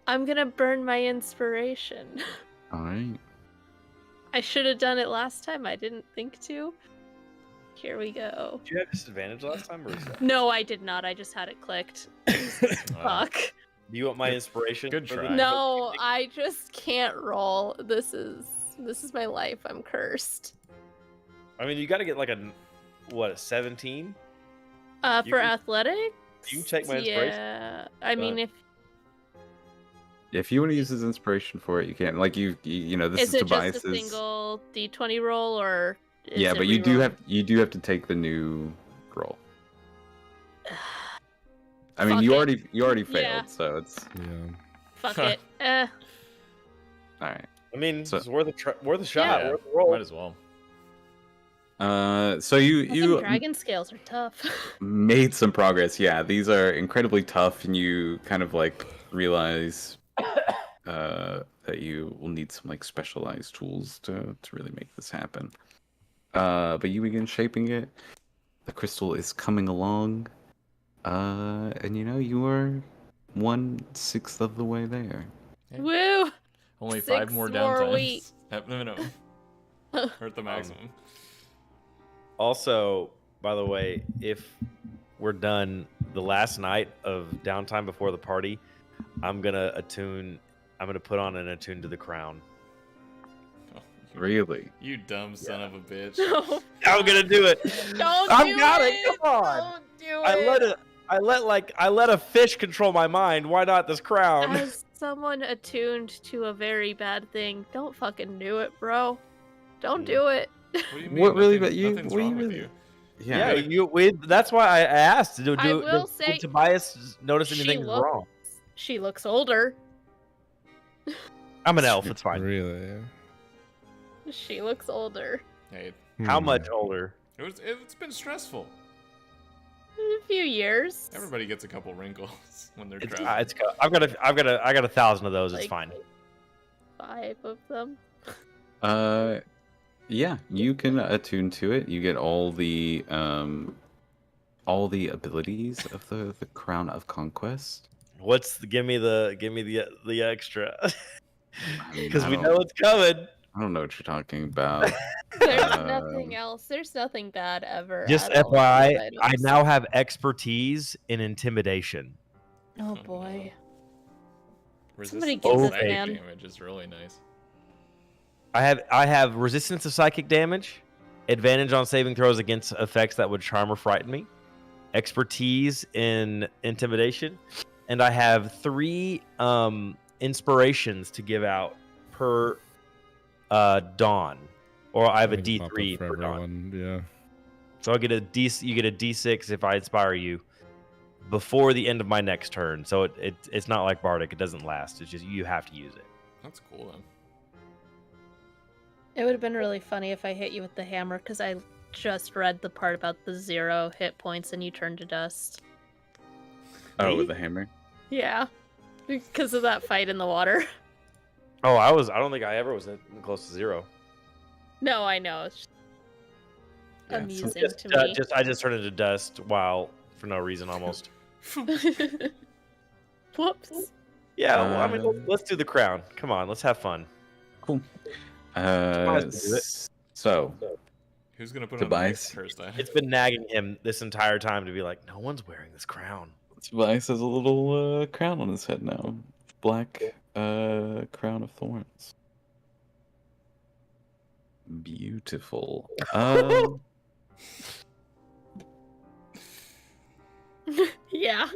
I'm gonna burn my inspiration. All right. I should have done it last time. I didn't think to. Here we go. Did you have disadvantage last time, or is that? No, I did not. I just had it clicked. Fuck. Do you want my inspiration? Good for the- try. No, I just can't roll. This is my life. I'm cursed. I mean, you got to get like a 17? You For can- athletics? you can take my inspiration. Yeah. I mean, If you want to use his inspiration for it, you can. Like you know, this is is it just a Tobias's. single D20 roll, or is Yeah, it but you do reroll? have to take the new roll. I mean, Fuck you it. already failed, Yeah. so it's Yeah. Fuck it. all right. I mean, So- it's worth a shot, Yeah, worth a roll. might as well. So you Fucking dragon scales are tough. made some progress. Yeah, these are incredibly tough, and you kind of like realize that you will need some like specialized tools to really make this happen. But you begin shaping it. The crystal is coming along, and you know you are 1/6 of the way there. Woo! Only 6 5 more more downtimes weeks. at minimum. Or at the maximum. Also, by the way, if we're done the last night of downtime before the party, I'm gonna put on an attune to the crown. Oh, Really? you dumb son of a bitch. No, I'm gonna do it. don't I've do got it. it. Come on. Don't do it. I let a fish control my mind. Why not this crown? As someone attuned to a very bad thing, don't fucking do it, bro. Don't do it. What do you mean? What really? Nothing- But you? Nothing's What wrong you with really? you. Yeah. That's why I asked. I will say, did Tobias notice she anything looks- wrong? She looks older. I'm an elf. It's fine. Really? Yeah. She looks older. Hey, How Hmm. much older? it's been stressful. A few years. Everybody gets a couple wrinkles when they're It's, traveling. I've got 1,000 of those. It's Like, fine. 5 of them. Yeah, you can attune to it. You get all the abilities of the Crown of Conquest. Give me the extra I mean, because I we don't- know it's coming. I don't know what you're talking about. There's Um, nothing else. There's nothing bad ever. Just at all with FYI, these I items. now have expertise in intimidation. Oh boy. Resistance Somebody to get this psychic man. damage is really nice. I have resistance to psychic damage, advantage on saving throws against effects that would charm or frighten me, expertise in intimidation, and I have 3 inspirations to give out per dawn, or I have a I can pop D3 up for per dawn. everyone. Yeah. So you get a D6 if I inspire you before the end of my next turn. So it's not like Bardic; it doesn't last. It's just you have to use it. That's cool then. It would have been really funny if I hit you with the hammer, because I just read the part about the 0 hit points and you turn to dust. Oh, Me? with the hammer. Yeah. Because of that fight in the water. Oh, I don't think I ever was close to 0. No, I know. It's just Yeah, so amusing Just, to me. I just turned into dust for no reason almost. Whoops. Yeah, well, I mean, Uh, let's do the crown. Come on, let's have fun. Cool. Tobias can do it. So Who's gonna put Tobias. on the next cursed item? It's been nagging him this entire time to be like, no one's wearing this crown. Tobias has a little crown on his head now. Black crown of thorns. Beautiful. Yeah.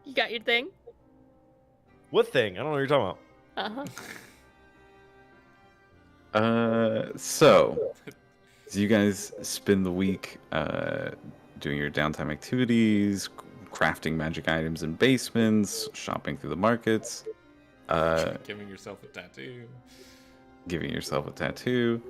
You got your thing? What thing? I don't know what you're talking about. Uh-huh. So as you guys spend the week doing your downtime activities, crafting magic items in basements, shopping through the markets, Giving yourself a tattoo. giving yourself a tattoo.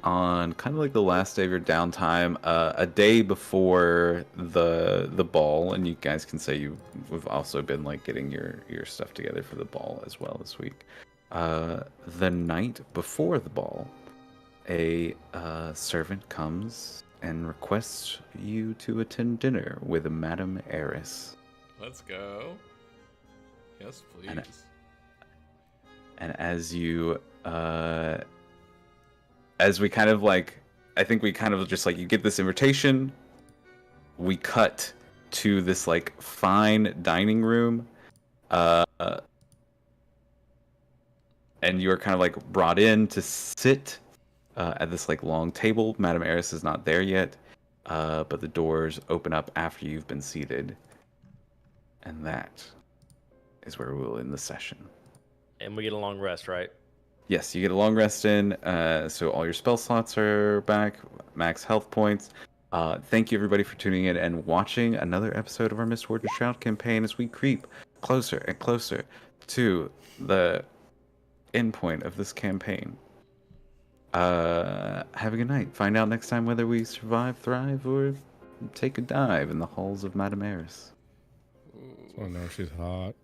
On kind of like the last day of your downtime, a day before the ball, and you guys can say you've also been like getting your stuff together for the ball as well this week. The night before the ball, a servant comes and requests you to attend dinner with Madame Eris. Let's go. Yes, please. And as you as we kind of like, I think we kind of just like, you get this invitation, we cut to this like fine dining room, and you're kind of like brought in to sit at this like long table. Madame Eris is not there yet, but the doors open up after you've been seated, and that is where we will end the session. And we get a long rest, right? Yes, you get a long rest in, so all your spell slots are back, max health points. Thank you everybody for tuning in and watching another episode of our Mistwalkers Shroud campaign as we creep closer and closer to the end point of this campaign. Have a good night. Find out next time whether we survive, thrive, or take a dive in the halls of Madame Eris. Oh no, she's hot.